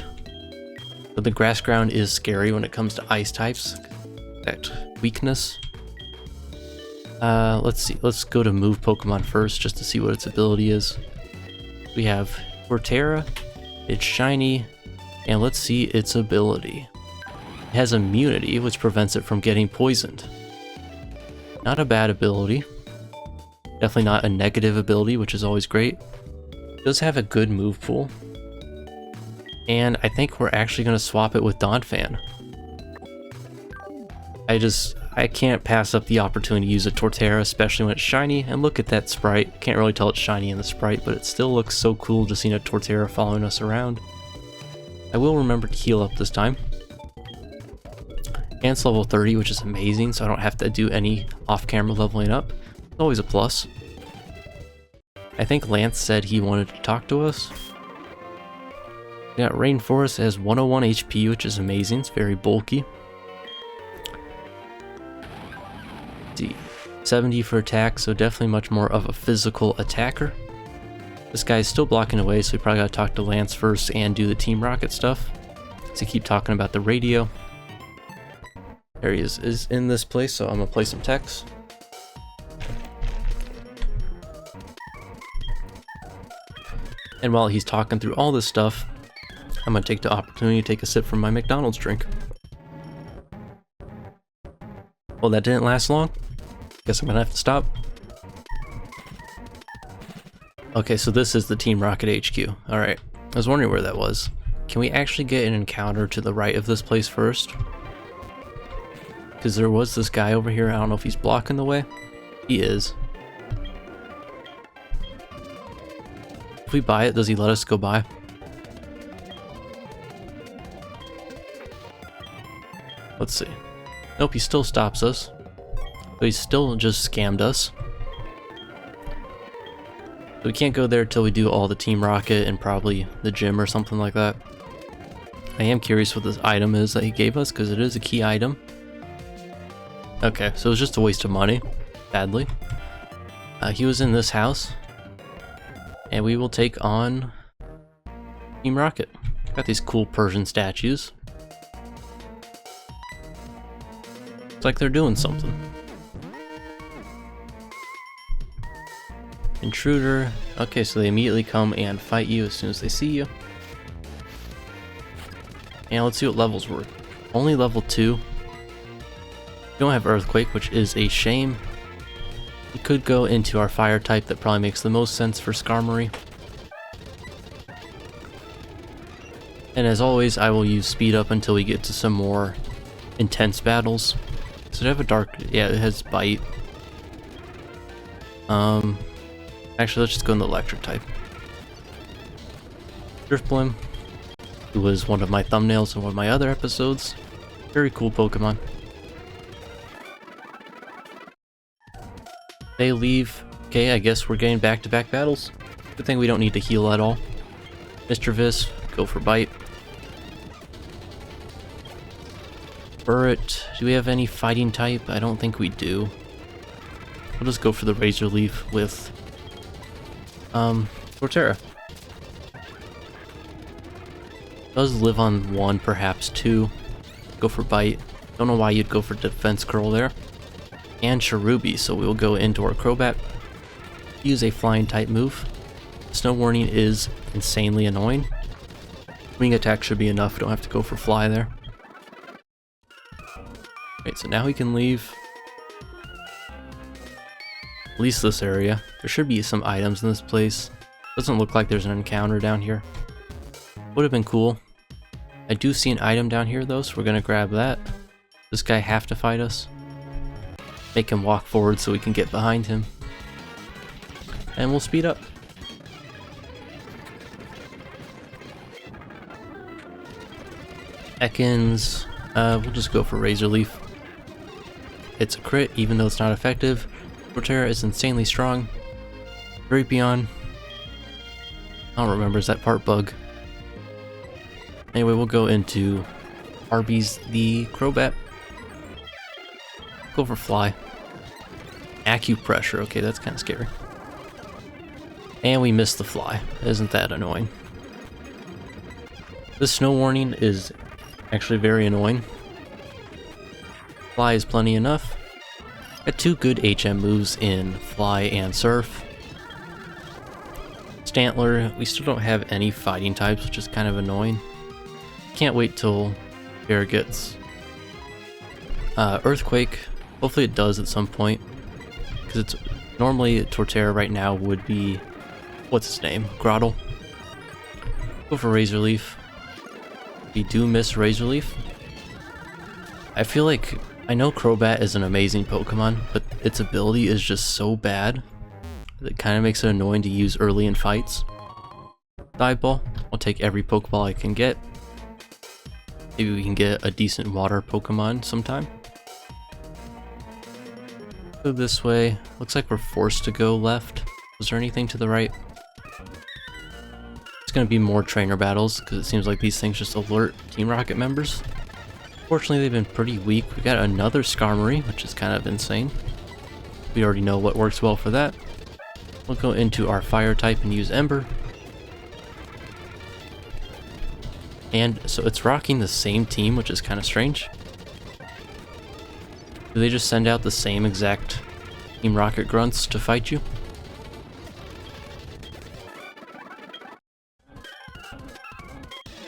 A: But the grass ground is scary when it comes to ice types. That weakness. Let's see. Let's go to move Pokemon first just to see what its ability is. We have Torterra, it's shiny, and let's see its ability. It has immunity, which prevents it from getting poisoned. Not a bad ability. Definitely not a negative ability, which is always great. It does have a good move pool. And I think we're actually going to swap it with Donphan. I can't pass up the opportunity to use a Torterra, especially when it's shiny. And look at that sprite. Can't really tell it's shiny in the sprite, but it still looks so cool just seeing a Torterra following us around. I will remember to heal up this time. And it's level 30, which is amazing, so I don't have to do any off-camera leveling up. It's always a plus. I think Lance said he wanted to talk to us. We got Rainforest has 101 HP, which is amazing. It's very bulky. 70 for attack, so definitely much more of a physical attacker. This guy's still blocking away, so we probably gotta talk to Lance first and do the Team Rocket stuff. To keep talking about the radio. There he is in this place, so I'm gonna play some text. And while he's talking through all this stuff, I'm gonna take the opportunity to take a sip from my McDonald's drink. Well, that didn't last long. Guess I'm gonna have to stop. Okay, so this is the Team Rocket HQ. Alright, I was wondering where that was. Can we actually get an encounter to the right of this place first? Because there was this guy over here. I don't know if he's blocking the way. He is. If we buy it, does he let us go by? Let's see. Nope, he still stops us. But he still just scammed us. So we can't go there till we do all the Team Rocket and probably the gym or something like that. I am curious what this item is that he gave us, because it is a key item. Okay, so it was just a waste of money. Badly. He was in this house. And we will take on Team Rocket. Got these cool Persian statues. It's like they're doing something. Intruder. Okay, so they immediately come and fight you as soon as they see you. And let's see what levels we're. Only level 2. We don't have Earthquake, which is a shame. We could go into our fire type. That probably makes the most sense for Skarmory. And as always, I will use speed up until we get to some more intense battles. Does it have a dark? Yeah, it has bite. Actually, let's just go in the electric type. Drifblim, who was one of my thumbnails in one of my other episodes. Very cool Pokemon. They leave. Okay, I guess we're getting back-to-back battles. Good thing we don't need to heal at all. Mr. Vis, go for bite. Burret, do we have any fighting type? I don't think we do. We'll just go for the Razor Leaf with Torterra. Does live on 1, perhaps 2. Go for bite. Don't know why you'd go for defense curl there. And Cherubi, so we'll go into our Crobat. Use a flying type move. Snow Warning is insanely annoying. Wing attack should be enough, we don't have to go for fly there. Right, so now we can leave at least this area. There should be some items in this place. Doesn't look like there's an encounter down here. Would have been cool. I do see an item down here though, so we're gonna grab that. Does this guy have to fight us? Make him walk forward so we can get behind him. And we'll speed up. Ekans, we'll just go for Razor Leaf. It's a crit, even though it's not effective. Torterra is insanely strong. Drapion. I don't remember, is that part bug? Anyway, we'll go into Arby's the Crobat. Go for fly. Acupressure, okay, that's kind of scary. And we missed the fly. Isn't that annoying? This Snow Warning is actually very annoying. Fly is plenty enough. Got two good HM moves in Fly and Surf. Stantler, we still don't have any fighting types, which is kind of annoying. Can't wait till Bear gets Earthquake. Hopefully it does at some point, because it's normally Torterra right now would be, what's his name, Grottle. Go for Razor Leaf. We do miss Razor Leaf. I feel like, I know Crobat is an amazing Pokemon, but its ability is just so bad that it kind of makes it annoying to use early in fights. Dive Ball, I'll take every Pokeball I can get. Maybe we can get a decent water Pokemon sometime. Go this way. Looks like we're forced to go left. Was there anything to the right? It's gonna be more trainer battles, because it seems like these things just alert Team Rocket members. Fortunately, they've been pretty weak. We got another Skarmory, which is kind of insane. We already know what works well for that. We'll go into our fire type and use Ember. And so it's rocking the same team, which is kind of strange. Do they just send out the same exact Team Rocket grunts to fight you?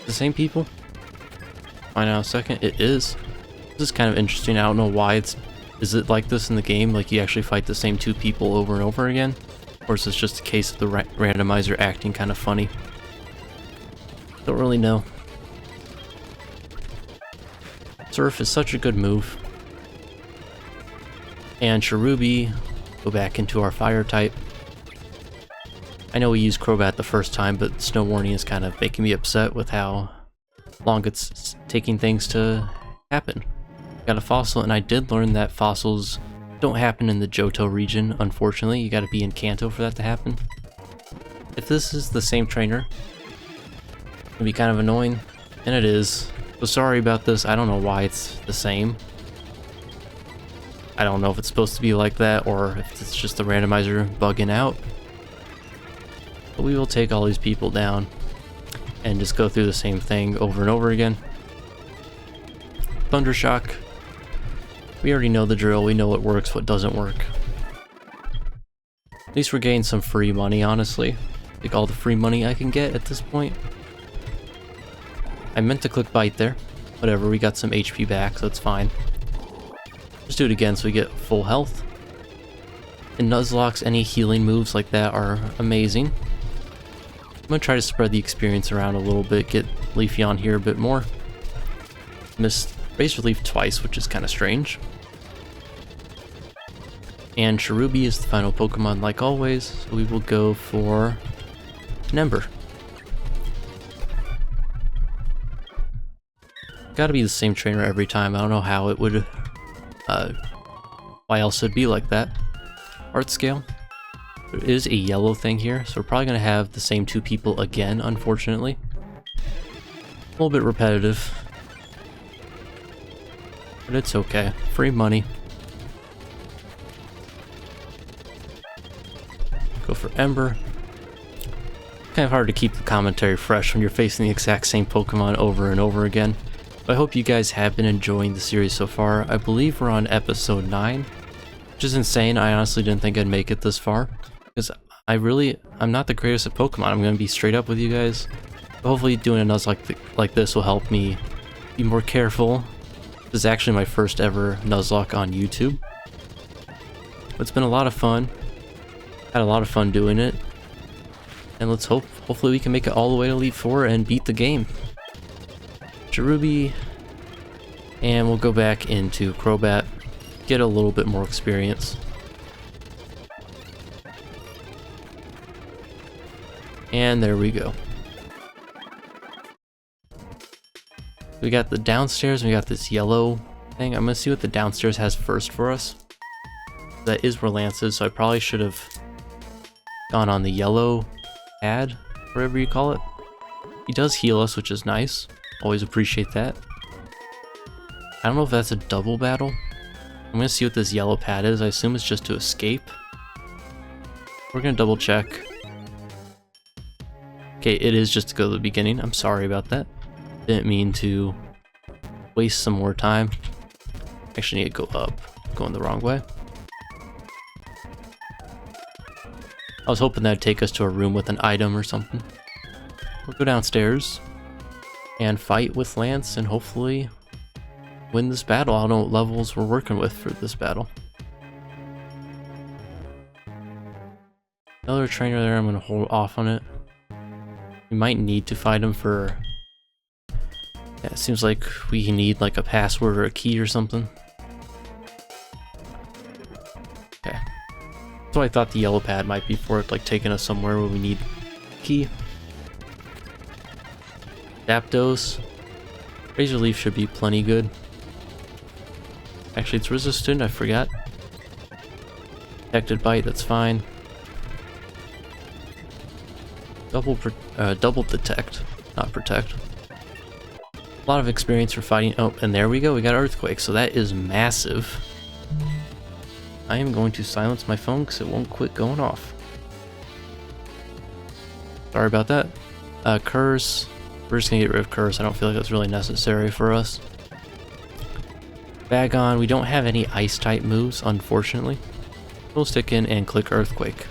A: The same people? Find out in a second. It is. This is kind of interesting. I don't know why it's... Is it like this in the game? Like you actually fight the same two people over and over again? Or is this just a case of the randomizer acting kind of funny? Don't really know. Surf is such a good move. And Cherubi, go back into our fire type. I know we used Crobat the first time, but Snow Warning is kind of making me upset with how long it's taking things to happen. Got a fossil, and I did learn that fossils don't happen in the Johto region, unfortunately. You gotta be in Kanto for that to happen. If this is the same trainer, it'll be kind of annoying, and it is. So sorry about this, I don't know why it's the same. I don't know if it's supposed to be like that, or if it's just the randomizer bugging out. But we will take all these people down and just go through the same thing over and over again. Thundershock. We already know the drill, we know what works, what doesn't work. At least we're getting some free money, honestly. Like all the free money I can get at this point. I meant to click Bite there. Whatever, we got some HP back, so it's fine. Just do it again so we get full health. In Nuzlocke, any healing moves like that are amazing. I'm gonna try to spread the experience around a little bit, get Leafeon here a bit more. Missed Razor Leaf twice, which is kind of strange. And Cherubi is the final Pokemon like always, so we will go for an Ember. Gotta be the same trainer every time, I don't know how it would... why else it'd be like that. Art scale. There is a yellow thing here, so we're probably gonna have the same two people again, unfortunately. A little bit repetitive. But it's okay. Free money. Go for Ember. Kind of hard to keep the commentary fresh when you're facing the exact same Pokemon over and over again. But I hope you guys have been enjoying the series so far. I believe we're on episode 9, which is insane. I honestly didn't think I'd make it this far, because I'm not the greatest at Pokemon. I'm going to be straight up with you guys. But hopefully doing a Nuzlocke like this will help me be more careful. This is actually my first ever Nuzlocke on YouTube. But it's been a lot of fun. Had a lot of fun doing it. And let's hopefully we can make it all the way to Elite Four and beat the game. Cherubi, and we'll go back into Crobat, get a little bit more experience. And there we go. We got the downstairs, and we got this yellow thing. I'm gonna see what the downstairs has first for us. That is where Lance is, so I probably should have gone on the yellow pad, whatever you call it. He does heal us, which is nice. Always appreciate that. I don't know if that's a double battle. I'm gonna see what this yellow pad is. I assume it's just to escape. We're gonna double check. Okay, it is just to go to the beginning. I'm sorry about that. Didn't mean to waste some more time. Actually need to go up. Going the wrong way. I was hoping that'd take us to a room with an item or something. We'll go downstairs and fight with Lance and hopefully win this battle. I don't know what levels we're working with for this battle. Another trainer there, I'm going to hold off on it. We might need to fight him for... Yeah, it seems like we need like a password or a key or something. Okay. So I thought the yellow pad might be for it, like taking us somewhere where we need a key. Zapdos. Razor Leaf should be plenty good. Actually, it's resistant, I forgot. Protected Bite, that's fine. Double detect, not protect. A lot of experience for fighting. Oh, and there we go, we got Earthquake, so that is massive. I am going to silence my phone because it won't quit going off. Sorry about that. Curse. We're just gonna get rid of Curse. I don't feel like that's really necessary for us. Bagon. We don't have any ice type moves, unfortunately. We'll stick in and click Earthquake.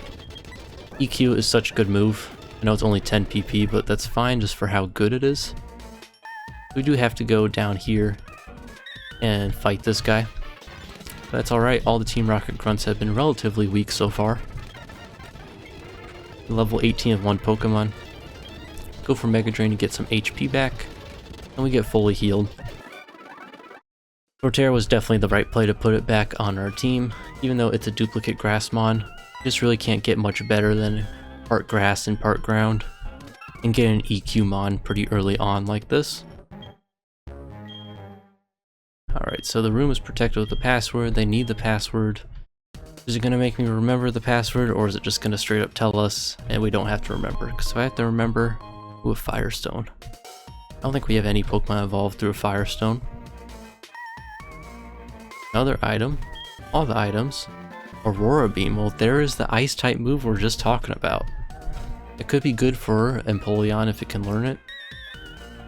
A: EQ is such a good move. I know it's only 10 PP, but that's fine just for how good it is. We do have to go down here and fight this guy. But that's alright, all the Team Rocket grunts have been relatively weak so far. Level 18 of one Pokemon. Go for Mega Drain to get some HP back, and we get fully healed. Torterra was definitely the right play to put it back on our team, even though it's a duplicate Grassmon. Just really can't get much better than part Grass and part Ground, and get an EQ Mon pretty early on like this. Alright, so the room is protected with the password. They need the password. Is it going to make me remember the password, or is it just going to straight up tell us and we don't have to remember? Because if I have to remember, ooh, a Firestone. I don't think we have any Pokemon evolved through a Firestone. Another item. All the items. Aurora Beam. Well, there is the ice type move we're just talking about. It could be good for Empoleon if it can learn it.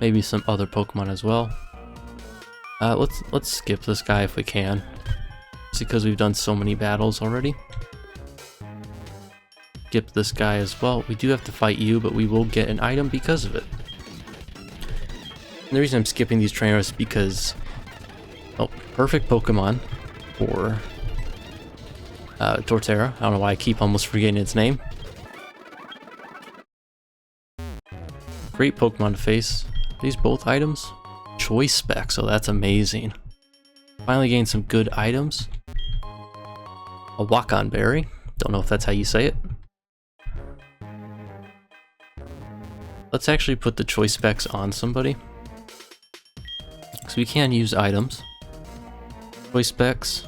A: Maybe some other Pokemon as well. Let's skip this guy if we can. Just because we've done so many battles already. Skip this guy as well. We do have to fight you, but we will get an item because of it. And the reason I'm skipping these trainers is because... Oh, perfect Pokemon for Torterra. I don't know why I keep almost forgetting its name. Great Pokemon to face. Are these both items? Choice Spec, so that's amazing. Finally gained some good items. A Wakon Berry. Don't know if that's how you say it. Let's actually put the Choice Specs on somebody. So we can use items. Choice Specs.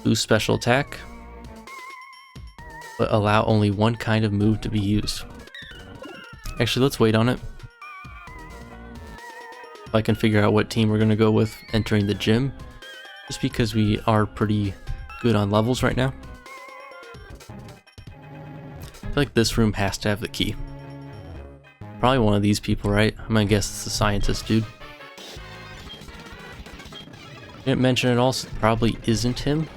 A: Boost special attack. But allow only one kind of move to be used. Actually, let's wait on it. If I can figure out what team we're going to go with entering the gym. Just because we are pretty good on levels right now. I feel like this room has to have the key. Probably one of these people, right? I'm gonna guess it's the scientist dude. Didn't mention it also, probably isn't him.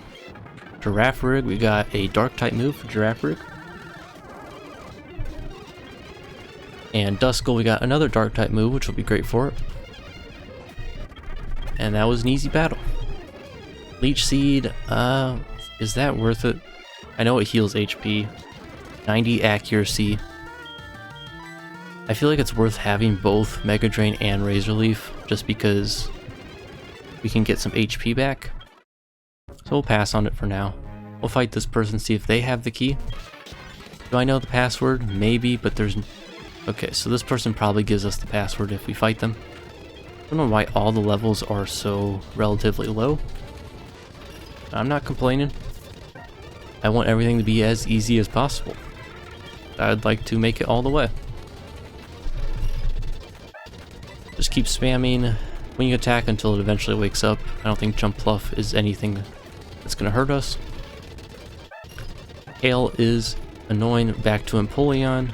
A: Girafarig, we got a dark type move for Girafarig. And Duskull, we got another dark type move, which will be great for it. And that was an easy battle. Leech Seed, is that worth it? I know it heals HP. 90 accuracy. I feel like it's worth having both Mega Drain and Razor Leaf, just because we can get some HP back. So we'll pass on it for now. We'll fight this person, see if they have the key. Do I know the password? Maybe, but there's... Okay, so this person probably gives us the password if we fight them. I don't know why all the levels are so relatively low. I'm not complaining. I want everything to be as easy as possible. I'd like to make it all the way. Just keep spamming when you attack until it eventually wakes up. I don't think Jump Pluff is anything that's going to hurt us. Hail is annoying. Back to Empoleon.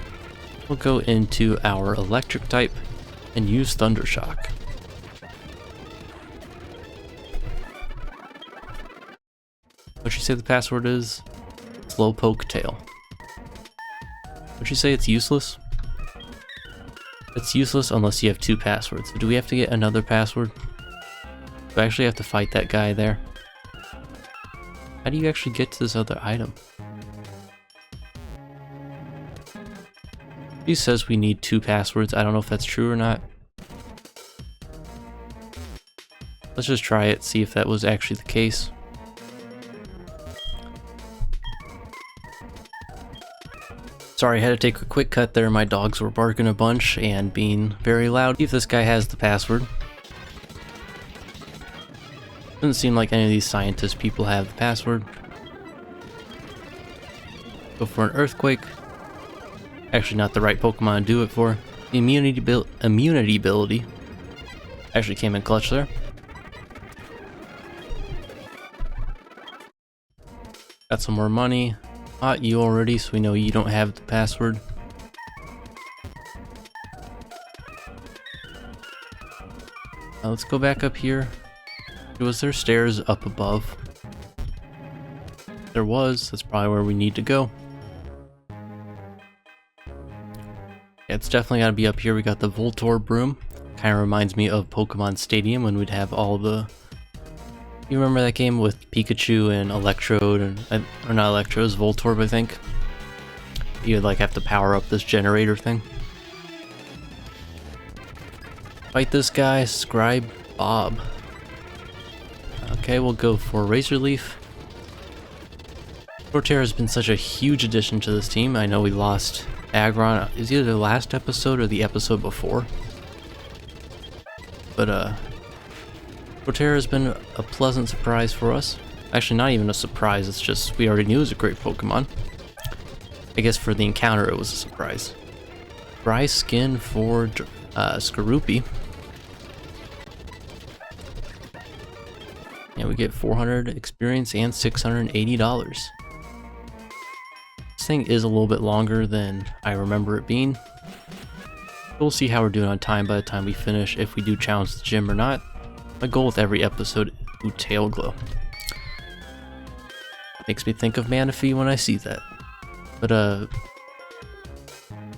A: We'll go into our electric type and use Thunder Shock. What you say the password is? Slowpoke Tail. Would you say it's useless? It's useless unless you have 2 passwords. Do we have to get another password? Do I actually have to fight that guy there? How do you actually get to this other item? He says we need 2 passwords. I don't know if that's true or not. Let's just try it, see if that was actually the case. Sorry, I had to take a quick cut there. My dogs were barking a bunch and being very loud. See if this guy has the password. Doesn't seem like any of these scientist people have the password. Go for an earthquake. Actually, not the right Pokemon to do it for. The immunity ability actually came in clutch there. Got some more money. Bought you already, so we know you don't have the password. Let's go back up here. Was there stairs up above? There was. That's probably where we need to go. Yeah, it's definitely gotta be up here. We got the Voltorb broom. Kind of reminds me of Pokemon Stadium when we'd have all the... You remember that game with Pikachu and Electrode and... or not Electrode, it was Voltorb, I think. You would like have to power up this generator thing. Fight this guy, Scribe Bob. Okay, we'll go for Razor Leaf. Torterra has been such a huge addition to this team. I know we lost Aggron. Is either the last episode or the episode before. But Torterra has been a pleasant surprise for us. Actually, not even a surprise, it's just we already knew it was a great Pokemon. I guess for the encounter it was a surprise. Dry skin for Skorupi. And we get 400 experience and $680. This thing is a little bit longer than I remember it being. We'll see how we're doing on time by the time we finish, if we do challenge the gym or not. My goal with every episode is Tail Glow. Makes me think of Manaphy when I see that. But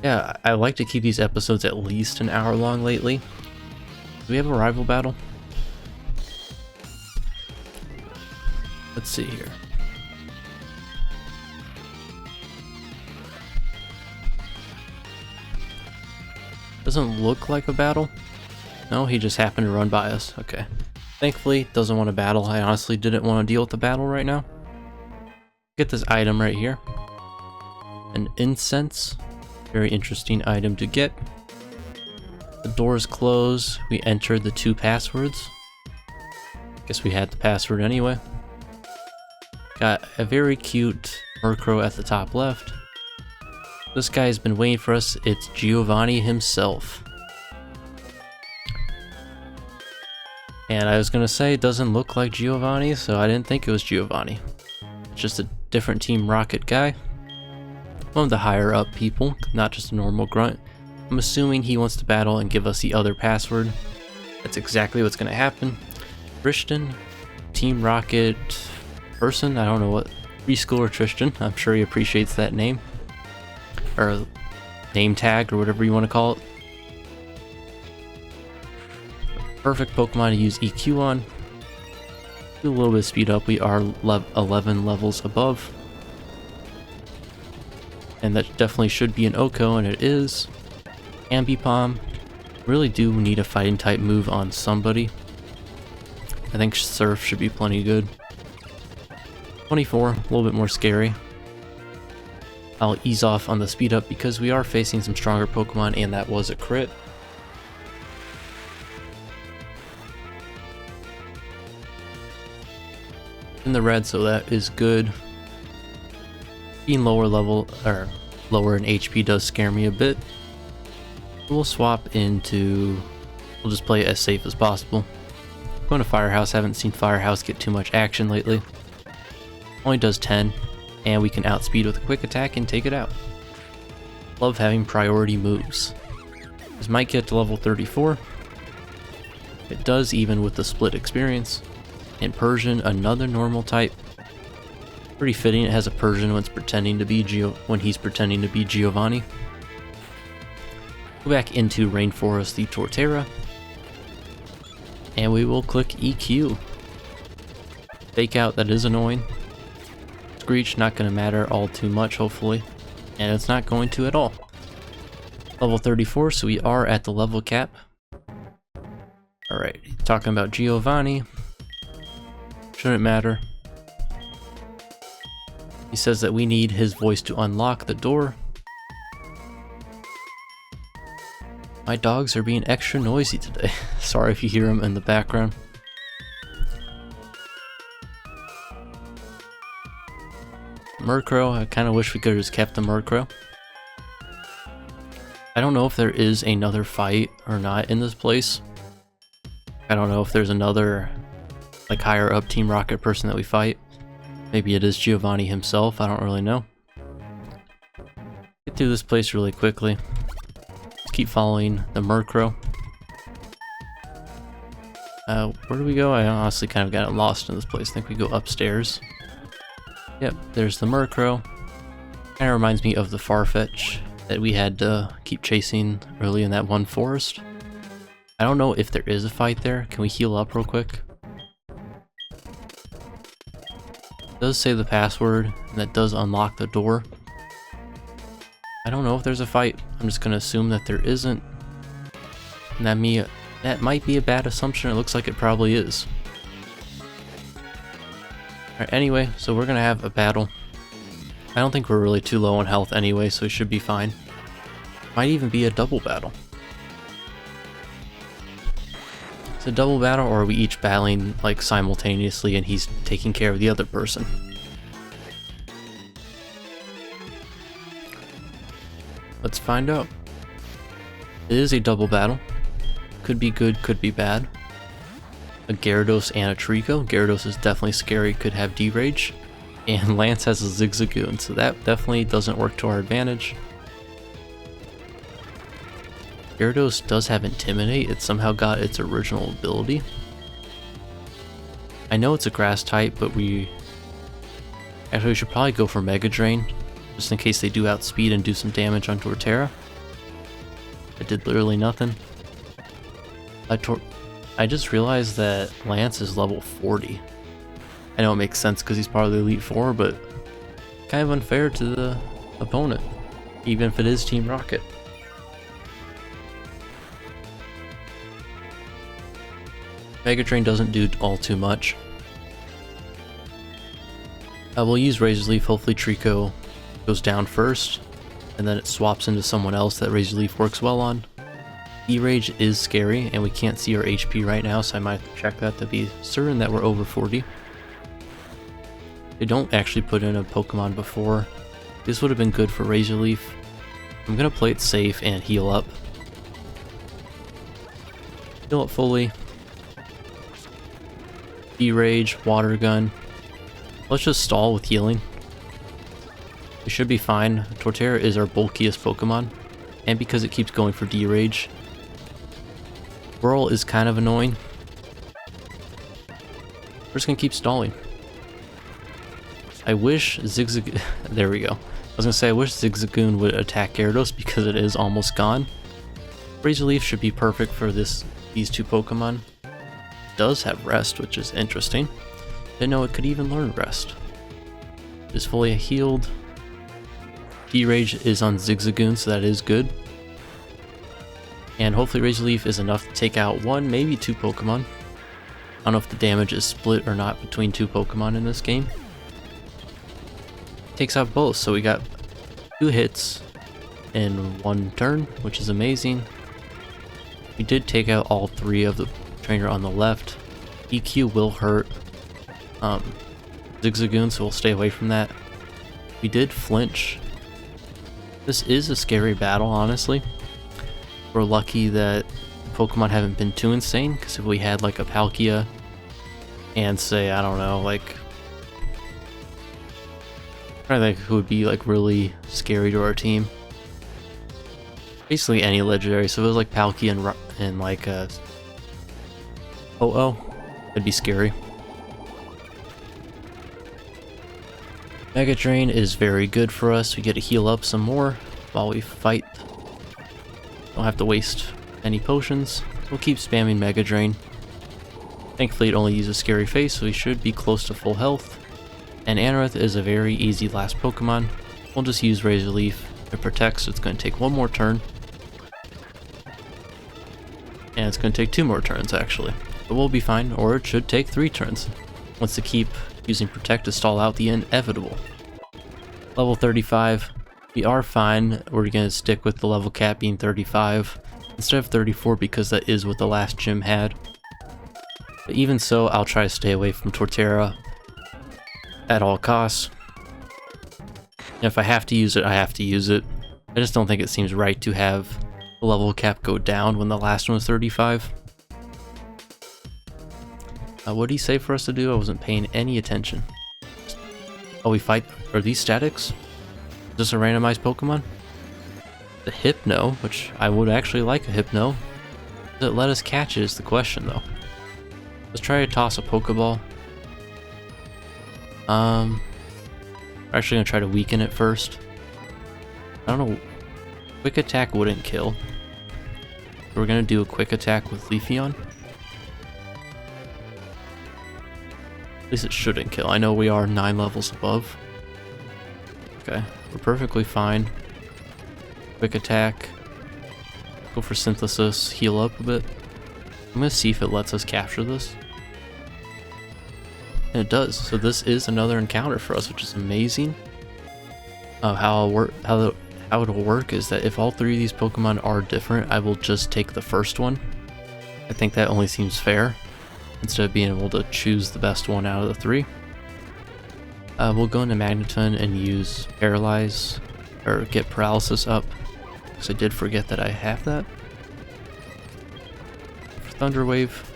A: yeah, I like to keep these episodes at least an hour long lately. Do we have a rival battle? Let's see here. Doesn't look like a battle. No, he just happened to run by us. Okay. Thankfully, doesn't want to battle. I honestly didn't want to deal with the battle right now. Get this item right here. An incense. Very interesting item to get. The doors close. We entered the 2 passwords. Guess we had the password anyway. Got a very cute Murkrow at the top left. This guy has been waiting for us. It's Giovanni himself. And I was gonna say it doesn't look like Giovanni, so I didn't think it was Giovanni. It's just a different Team Rocket guy. One of the higher up people, not just a normal grunt. I'm assuming he wants to battle and give us the other password. That's exactly what's gonna happen. Tristan, Team Rocket person, I don't know what, preschooler Tristan, I'm sure he appreciates that name. Or name tag, or whatever you want to call it. Perfect Pokemon to use EQ on. Do a little bit of speed up, we are 11 levels above. And that definitely should be an Oko, and it is. Ambipom. Really do need a fighting type move on somebody. I think Surf should be plenty good. 24, a little bit more scary. I'll ease off on the speed up because we are facing some stronger Pokemon, and that was a crit. In the red, so that is good. Being lower level, or lower in HP does scare me a bit. We'll swap into, we'll just play it as safe as possible. Going to Firehouse, haven't seen Firehouse get too much action lately. Only does 10, and we can outspeed with a quick attack and take it out. Love having priority moves. This might get to level 34. It does even with the split experience. In Persian, another normal type. Pretty fitting. It has a Persian when he's pretending to be Giovanni. Go back into Rainforest the Torterra, and we will click EQ. Fake out, that is annoying. Screech, not going to matter all too much, hopefully. And it's not going to at all. Level 34, so we are at the level cap. Alright, talking about Giovanni. Shouldn't matter. He says that we need his voice to unlock the door. My dogs are being extra noisy today. Sorry if you hear them in the background. Murkrow, I kind of wish we could have just kept the Murkrow. I don't know if there is another fight or not in this place. I don't know if there's another like higher up Team Rocket person that we fight. Maybe it is Giovanni himself, I don't really know. Get through this place really quickly. Let's keep following the Murkrow. Where do we go? I honestly kind of got lost in this place. I think we go upstairs. Yep, there's the Murkrow. Kind of reminds me of the Farfetch that we had to keep chasing early in that one forest. I don't know if there is a fight there. Can we heal up real quick? It does say the password, and that does unlock the door. I don't know if there's a fight. I'm just gonna assume that there isn't. And that might be a bad assumption. It looks like it probably is. Alright, anyway, so we're gonna have a battle. I don't think we're really too low on health anyway, so we should be fine. Might even be a double battle. It's a double battle, or are we each battling like simultaneously and he's taking care of the other person? Let's find out. It is a double battle. Could be good, could be bad. A Gyarados and a Trico. Gyarados is definitely scary, could have D-Rage. And Lance has a Zigzagoon, so that definitely doesn't work to our advantage. Gyarados does have Intimidate. It somehow got its original ability. I know it's a grass type, but we should probably go for Mega Drain, just in case they do outspeed and do some damage on Torterra. It did literally nothing. I just realized that Lance is level 40. I know it makes sense because he's part of the Elite Four, but kind of unfair to the opponent, even if it is Team Rocket. Mega Drain doesn't do all too much. We'll use Razor Leaf. Hopefully Trico goes down first, and then it swaps into someone else that Razor Leaf works well on. E-Rage is scary, and we can't see our HP right now, so I might have to check that to be certain that we're over 40. They don't actually put in a Pokemon before. This would have been good for Razor Leaf. I'm gonna play it safe and heal up. Heal up fully. E-Rage, Water Gun. Let's just stall with healing. We should be fine. Torterra is our bulkiest Pokemon, and because it keeps going for D-Rage, Whirl is kind of annoying. We're just gonna keep stalling. I wish there we go. I was gonna say I wish Zigzagoon would attack Gyarados because it is almost gone. Razor Leaf should be perfect for these two Pokemon. It does have Rest, which is interesting. Didn't know it could even learn Rest. Is fully healed. D-Rage is on Zigzagoon, so that is good. And hopefully Razor Leaf is enough to take out one, maybe two Pokemon. I don't know if the damage is split or not between two Pokemon in this game. Takes out both, so we got 2 hits in 1 turn, which is amazing. We did take out all 3 of the trainer on the left. EQ will hurt Zigzagoon, so we'll stay away from that. We did flinch. This is a scary battle, honestly. We're lucky that Pokemon haven't been too insane, because if we had like a Palkia and say, I don't know, like I think who would be like really scary to our team. Basically any legendary, so if it was like Palkia and like it'd be scary. Mega Drain is very good for us. We get to heal up some more while we fight. Don't have to waste any potions. We'll keep spamming Mega Drain. Thankfully it only uses Scary Face, so we should be close to full health. And Anorith is a very easy last Pokemon. We'll just use Razor Leaf. It protects, so it's going to take one more turn. And it's going to take 2 more turns actually. But we'll be fine, or it should take 3 turns. Wants to keep using Protect to stall out the inevitable. Level 35. We are fine. We're going to stick with the level cap being 35 instead of 34 because that is what the last gym had. But even so, I'll try to stay away from Torterra at all costs. And if I have to use it, I have to use it. I just don't think it seems right to have the level cap go down when the last one was 35. What did he say for us to do? I wasn't paying any attention. Oh, we fight. Are these statics? Is this a randomized Pokemon? The Hypno, which I would actually like a Hypno. Does it let us catch it is the question though. Let's try to toss a Pokeball. We're actually gonna try to weaken it first. I don't know. Quick Attack wouldn't kill. We're gonna do a Quick Attack with Leafeon. At least it shouldn't kill. I know we are 9 levels above. Okay, we're perfectly fine. Quick Attack. Go for Synthesis, heal up a bit. I'm gonna see if it lets us capture this. And it does, so this is another encounter for us, which is amazing. How it'll work is that if all 3 of these Pokemon are different, I will just take the first one. I think that only seems fair, instead of being able to choose the best one out of the 3. We'll go into Magneton and use Paralyze, or get Paralysis up, because I did forget that I have that. For Thunder Wave,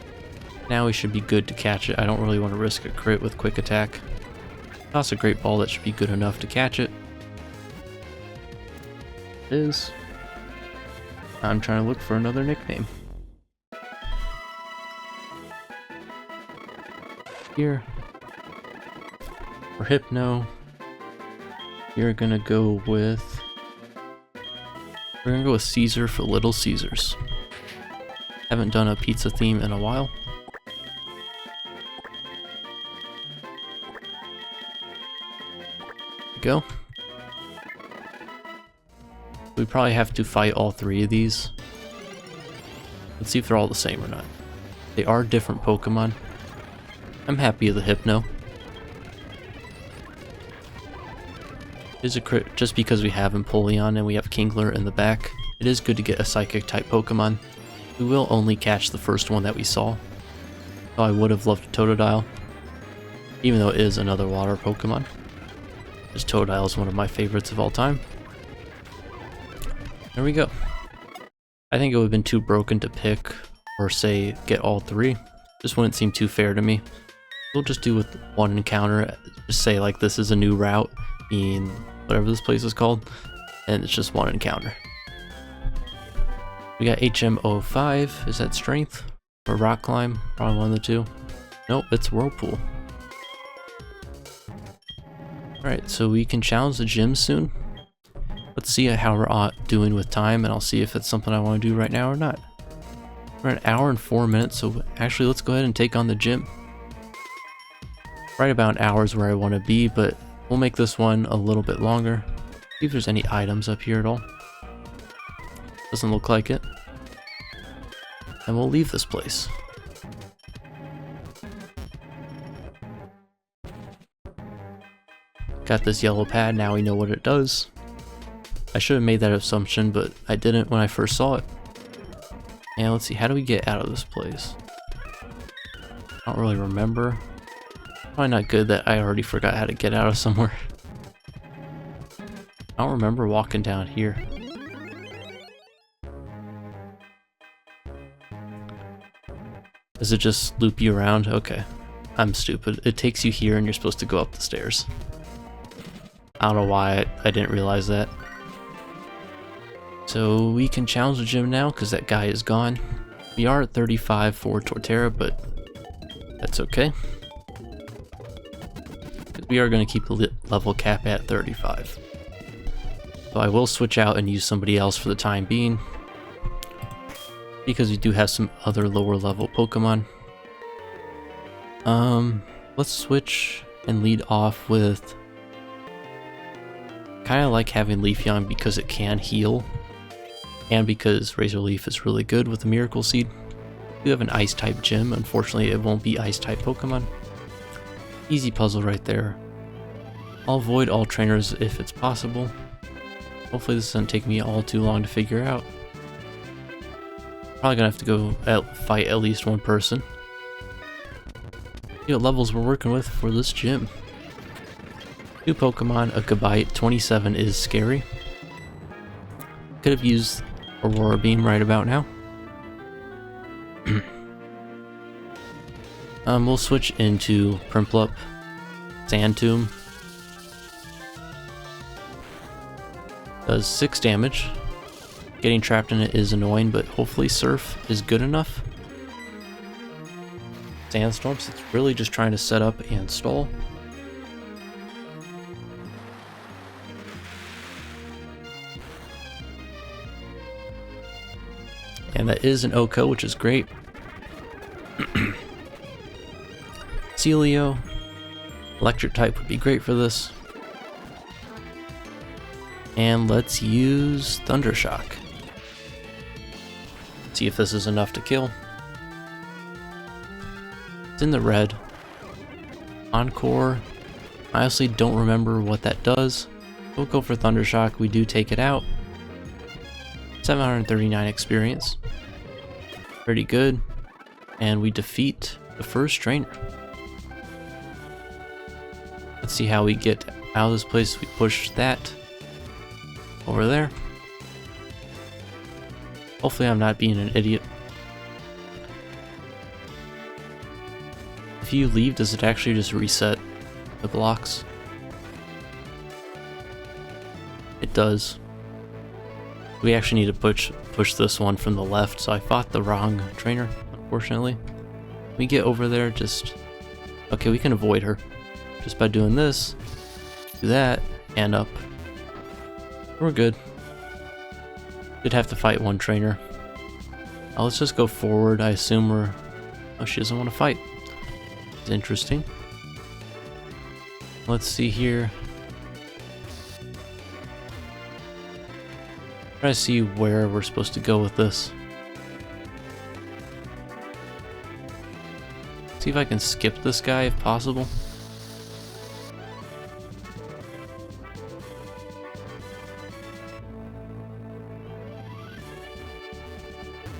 A: now we should be good to catch it. I don't really want to risk a crit with Quick Attack. Toss a Great Ball, that should be good enough to catch it. It is. I'm trying to look for another nickname. Here. For Hypno, you're gonna go with... We're gonna go with Caesar for Little Caesars. Haven't done a pizza theme in a while. Go. We probably have to fight all 3 of these. Let's see if they're all the same or not. They are different Pokemon. I'm happy with the Hypno. It is a crit just because we have Empoleon and we have Kingler in the back. It is good to get a Psychic type Pokemon. We will only catch the first one that we saw. Oh, I would have loved a Totodile, even though it is another water Pokemon. Just Totodile is one of my favorites of all time. There we go. I think it would have been too broken to pick, or say, get all 3. This wouldn't seem too fair to me. We'll just do with 1 encounter, just say like this is a new route, being whatever this place is called, and it's just 1 encounter. We got HM05, is that Strength? Or Rock Climb? Probably one of the 2. Nope, it's Whirlpool. Alright, so we can challenge the gym soon. Let's see how we're doing with time, and I'll see if it's something I want to do right now or not. We're at 1 hour and 4 minutes, so actually let's go ahead and take on the gym. Right about an hour is where I want to be, but we'll make this one a little bit longer. See if there's any items up here at all. Doesn't look like it. And we'll leave this place. Got this yellow pad, now we know what it does. I should have made that assumption, but I didn't when I first saw it. And let's see, how do we get out of this place? I don't really remember. Probably not good that I already forgot how to get out of somewhere. I don't remember walking down here. Does it just loop you around? Okay. I'm stupid. It takes you here and you're supposed to go up the stairs. I don't know why I didn't realize that. So we can challenge the gym now because that guy is gone. We are at 35 for Torterra, but that's okay. We are going to keep the level cap at 35. So I will switch out and use somebody else for the time being, because we do have some other lower level Pokemon. Let's switch and lead off with... Kind of like having Leafeon because it can heal, and because Razor Leaf is really good with the Miracle Seed. We have an Ice-type gym. Unfortunately, it won't be Ice-type Pokemon. Easy puzzle right there. I'll avoid all trainers if it's possible. Hopefully this doesn't take me all too long to figure out. Probably gonna have to go fight at least one person. See what levels we're working with for this gym. New Pokemon, a Gabite, 27 is scary. Could have used Aurora Beam right about now. We'll switch into Prinplup, Sand Tomb. Does 6 damage. Getting trapped in it is annoying, but hopefully Surf is good enough. Sandstorms, it's really just trying to set up and stall. And that is an Oko, which is great. Celio, electric type would be great for this. And let's use Thundershock. See if this is enough to kill. It's in the red. Encore. I honestly don't remember what that does. We'll go for Thundershock. We do take it out. 739 experience. Pretty good. And we defeat the first trainer. Let's see how we get out of this place. We push that over there. Hopefully I'm not being an idiot. If you leave, does it actually just reset the blocks? It does. We actually need to push this one from the left, so I fought the wrong trainer, unfortunately. We get over there, okay, we can avoid her just by doing this, do that, and up. We're good. Did have to fight one trainer. Let's just go forward. I assume we're... Oh, she doesn't want to fight. It's interesting. Let's see here. Try to see where we're supposed to go with this. See if I can skip this guy if possible.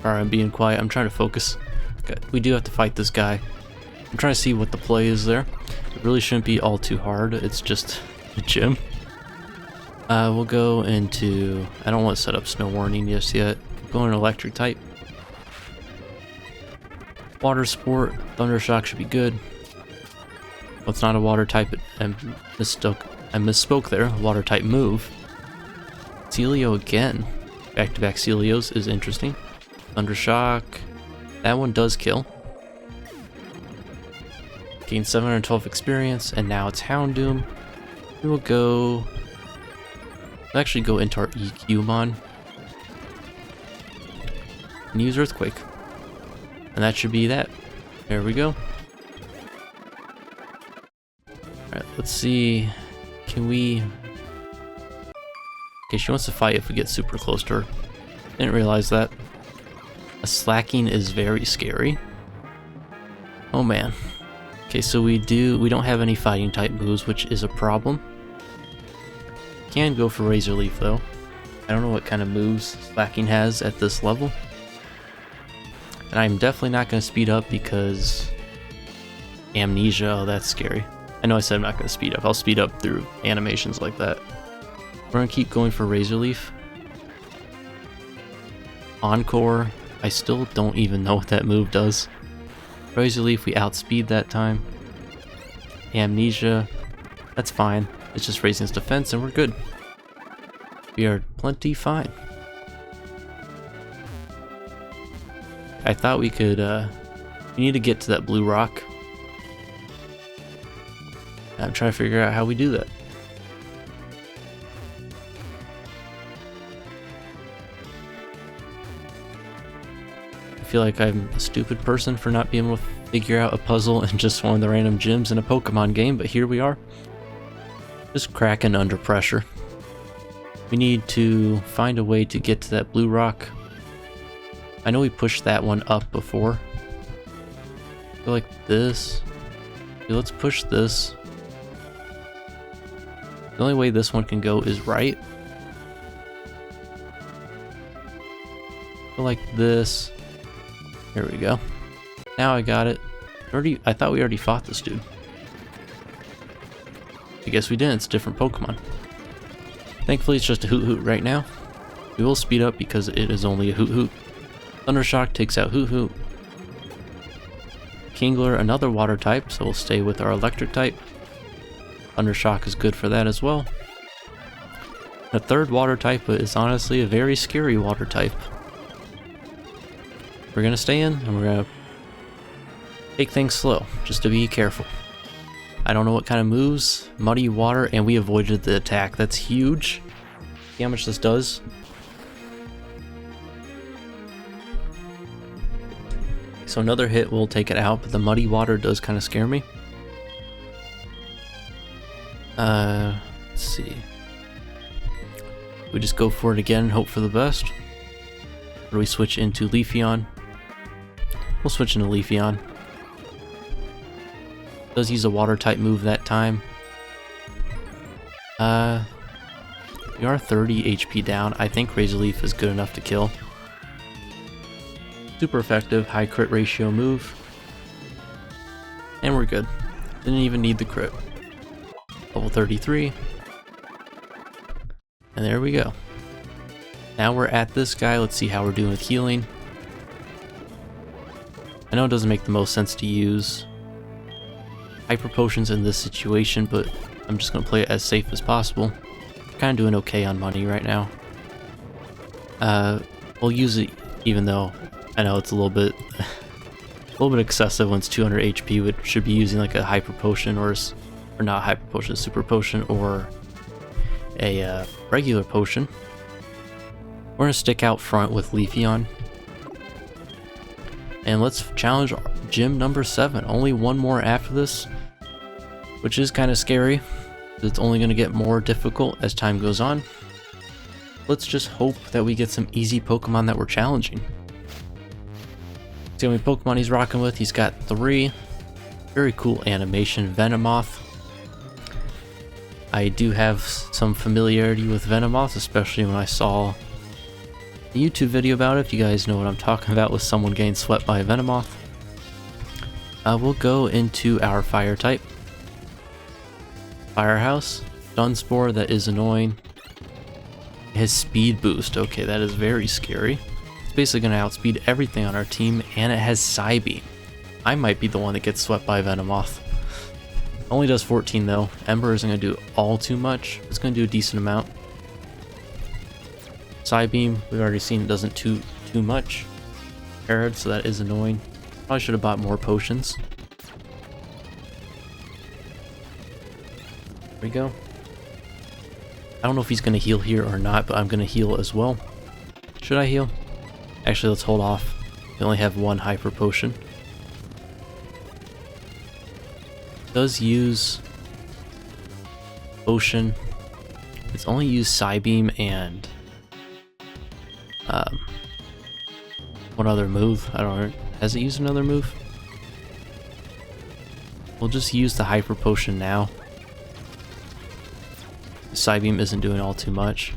A: Alright, I'm being quiet. I'm trying to focus. Okay, we do have to fight this guy. I'm trying to see what the play is there. It really shouldn't be all too hard. It's just a gym. We'll go into... I don't want to set up Snow Warning just yet. Go in Electric type. Water Sport. Thundershock should be good. Well, it's not a water type. I misspoke there. Water type move. Celio again. Back-to-back Celios is interesting. Thundershock. That one does kill. Gain 712 experience, and now it's Houndoom. We will go... We'll actually go into our EQmon. And use Earthquake. And that should be that. There we go. Alright, let's see. Can we... Okay, she wants to fight if we get super close to her. Didn't realize that. A Slacking is very scary. Oh man. Okay, so we don't have any fighting type moves, which is a problem. Can go for Razor Leaf though. I don't know what kind of moves Slacking has at this level. And I'm definitely not going to speed up because Amnesia, oh that's scary. I know I said I'm not going to speed up. I'll speed up through animations like that. We're going to keep going for Razor Leaf. Encore, I still don't even know what that move does. Razor Leaf, we outspeed that time. Amnesia, that's fine. It's just raising its defense and we're good. We are plenty fine. I thought we could, we need to get to that blue rock. I'm trying to figure out how we do that. I feel like I'm a stupid person for not being able to figure out a puzzle in just one of the random gyms in a Pokemon game, but here we are. Just cracking under pressure. We need to find a way to get to that blue rock. I know we pushed that one up before. Go like this. Okay, let's push this. The only way this one can go is right. Go like this. There we go. Now I got it. I thought we already fought this dude. I guess we didn't. It's a different Pokemon. Thankfully, it's just a Hoot Hoot right now. We will speed up because it is only a Hoot Hoot. Thundershock takes out Hoot Hoot. Kingler, another water type, so we'll stay with our electric type. Thundershock is good for that as well. The third water type is honestly a very scary water type. We're gonna stay in and we're gonna take things slow, just to be careful. I don't know what kind of moves, muddy water, and we avoided the attack. That's huge. See how much this does? So another hit will take it out, but the muddy water does kind of scare me. Let's see. We just go for it again and hope for the best. Or do we switch into Leafeon? We'll switch into Leafeon. Does use a water type move that time. We are 30 HP down. I think Razor Leaf is good enough to kill. Super effective, high crit ratio move. And we're good. Didn't even need the crit. Level 33. And there we go. Now we're at this guy. Let's see how we're doing with healing. I know it doesn't make the most sense to use Hyper Potions in this situation, but I'm just going to play it as safe as possible. Kind of doing okay on money right now. We'll use it even though I know it's a little bit excessive when it's 200 HP, but should be using like a Hyper Potion or not Hyper Potion, Super Potion or a regular potion. We're going to stick out front with Leafeon. And let's challenge gym number 7. Only one more after this, which is kind of scary. It's only going to get more difficult as time goes on. Let's just hope that we get some easy Pokemon that we're challenging. See how many Pokemon he's rocking with. He's got 3. Very cool animation. Venomoth. I do have some familiarity with Venomoth, especially when I saw a YouTube video about it, if you guys know what I'm talking about with someone getting swept by a Venomoth. We'll go into our fire type. Firehouse. Dunsparce, that is annoying. His speed boost, okay, that is very scary. It's basically going to outspeed everything on our team, and it has Psybeam. I might be the one that gets swept by Venomoth. Only does 14 though. Ember isn't going to do all too much. It's going to do a decent amount. Psybeam, we've already seen it doesn't too much. Parrot, so that is annoying. Probably should have bought more potions. There we go. I don't know if he's going to heal here or not, but I'm going to heal as well. Should I heal? Actually, let's hold off. We only have one Hyper Potion. Does use Potion. It's only used Psybeam and one other move. I don't know. Has it used another move? We'll just use the Hyper Potion now. Psybeam isn't doing all too much.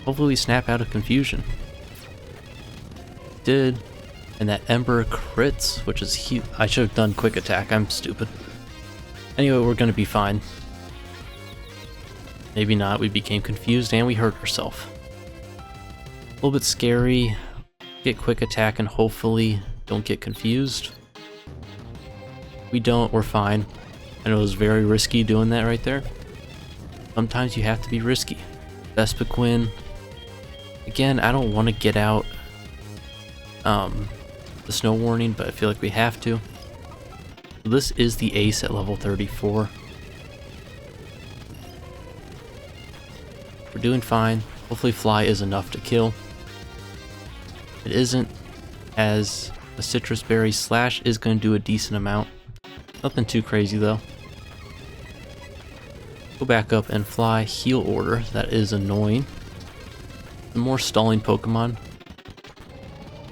A: Hopefully we snap out of confusion. Did. And that Ember crits, which is huge. I should have done quick attack. I'm stupid. Anyway, we're going to be fine. Maybe not. We became confused and we hurt ourselves. A little bit scary. Get quick attack and hopefully don't get confused. We don't. We're fine. I know it was very risky doing that right there. Sometimes you have to be risky. Vespiquen. Again, I don't want to get out the snow warning, but I feel like we have to. This is the ace at level 34. We're doing fine. Hopefully fly is enough to kill. It isn't, as a citrus berry slash is going to do a decent amount. Nothing too crazy though. Go back up and fly heal order. That is annoying. The more stalling Pokemon.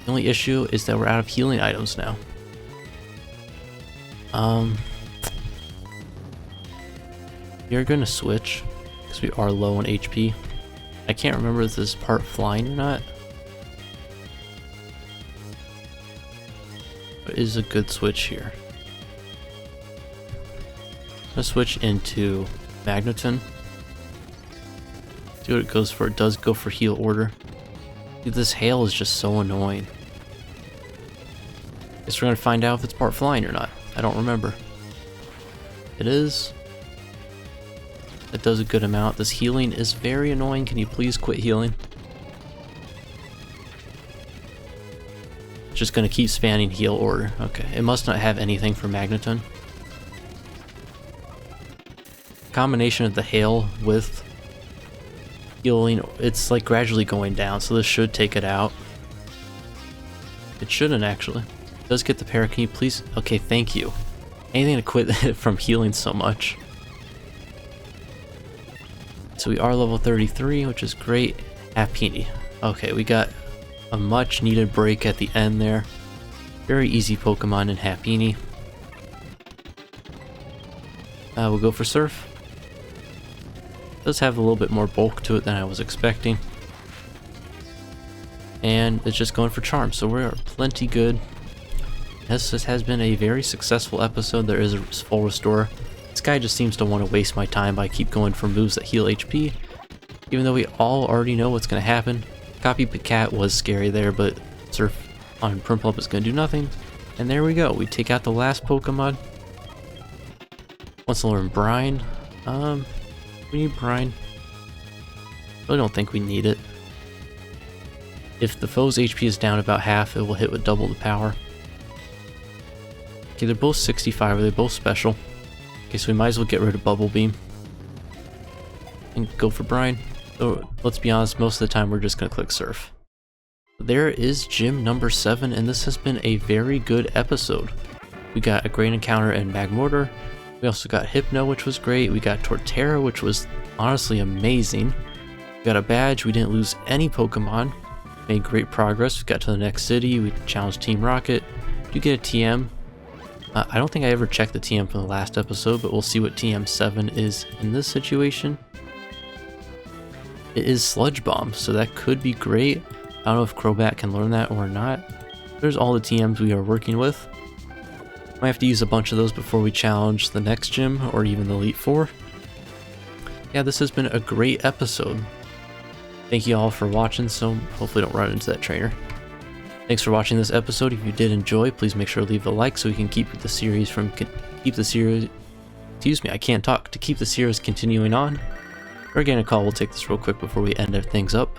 A: The only issue is that we're out of healing items now. We're gonna switch because we are low on HP. I can't remember if this is part flying or not. But it is a good switch here. Let's switch into Magneton. See what it goes for. It does go for heal order. Dude, this hail is just so annoying. Guess we're gonna find out if it's part flying or not. I don't remember. It is. It does a good amount. This healing is very annoying. Can you please quit healing? Just gonna keep spamming heal order. Okay, it must not have anything for Magneton. Combination of the hail with healing, it's like gradually going down, so this should take it out. It shouldn't actually. It does get the para. Can you please? Okay, thank you. Anything to quit from healing so much. So we are level 33, which is great. Happiny. Okay, we got a much needed break at the end there. Very easy Pokemon in Happiny. We'll go for Surf. Does have a little bit more bulk to it than I was expecting. And it's just going for Charm, so we're plenty good. This has been a very successful episode. There is a full restore. This guy just seems to want to waste my time by keep going for moves that heal HP, even though we all already know what's going to happen. Copy Cat was scary there, but Surf on Prinplup is going to do nothing. And there we go. We take out the last Pokemon. Wants to learn Brine. We need Brine. I don't think we need it. If the foe's HP is down about half, it will hit with double the power. Okay, they're both 65, they're both special. Okay, so we might as well get rid of Bubble Beam. And go for Brine. So, let's be honest, most of the time we're just going to click Surf. There is gym number 7, and this has been a very good episode. We got a great encounter in Magmortar. We also got Hypno, which was great. We got Torterra, which was honestly amazing. We got a badge. We didn't lose any Pokemon. Made great progress. We got to the next city. We challenged Team Rocket. You get a TM. I don't think I ever checked the TM from the last episode, but we'll see what TM7 is in this situation. It is Sludge Bomb, so that could be great. I don't know if Crobat can learn that or not. There's all the TMs we are working with. Might have to use a bunch of those before we challenge the next gym or even the Elite Four. Yeah, this has been a great episode. Thank you all for watching, so hopefully don't run into that trainer. Thanks for watching this episode. If you did enjoy, please make sure to leave a like so we can keep the series to keep the series continuing on. Organic Call will take this real quick before we end things up.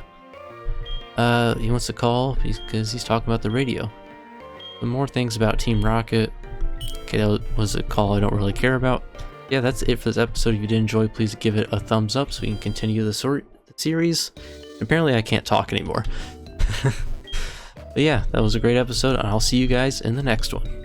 A: He wants to call because he's talking about the radio. Some more things about Team Rocket. Okay, that was a call I don't really care about. Yeah, that's it for this episode. If you did enjoy, please give it a thumbs up so we can continue the series. Apparently I can't talk anymore. But yeah, that was a great episode, and I'll see you guys in the next one.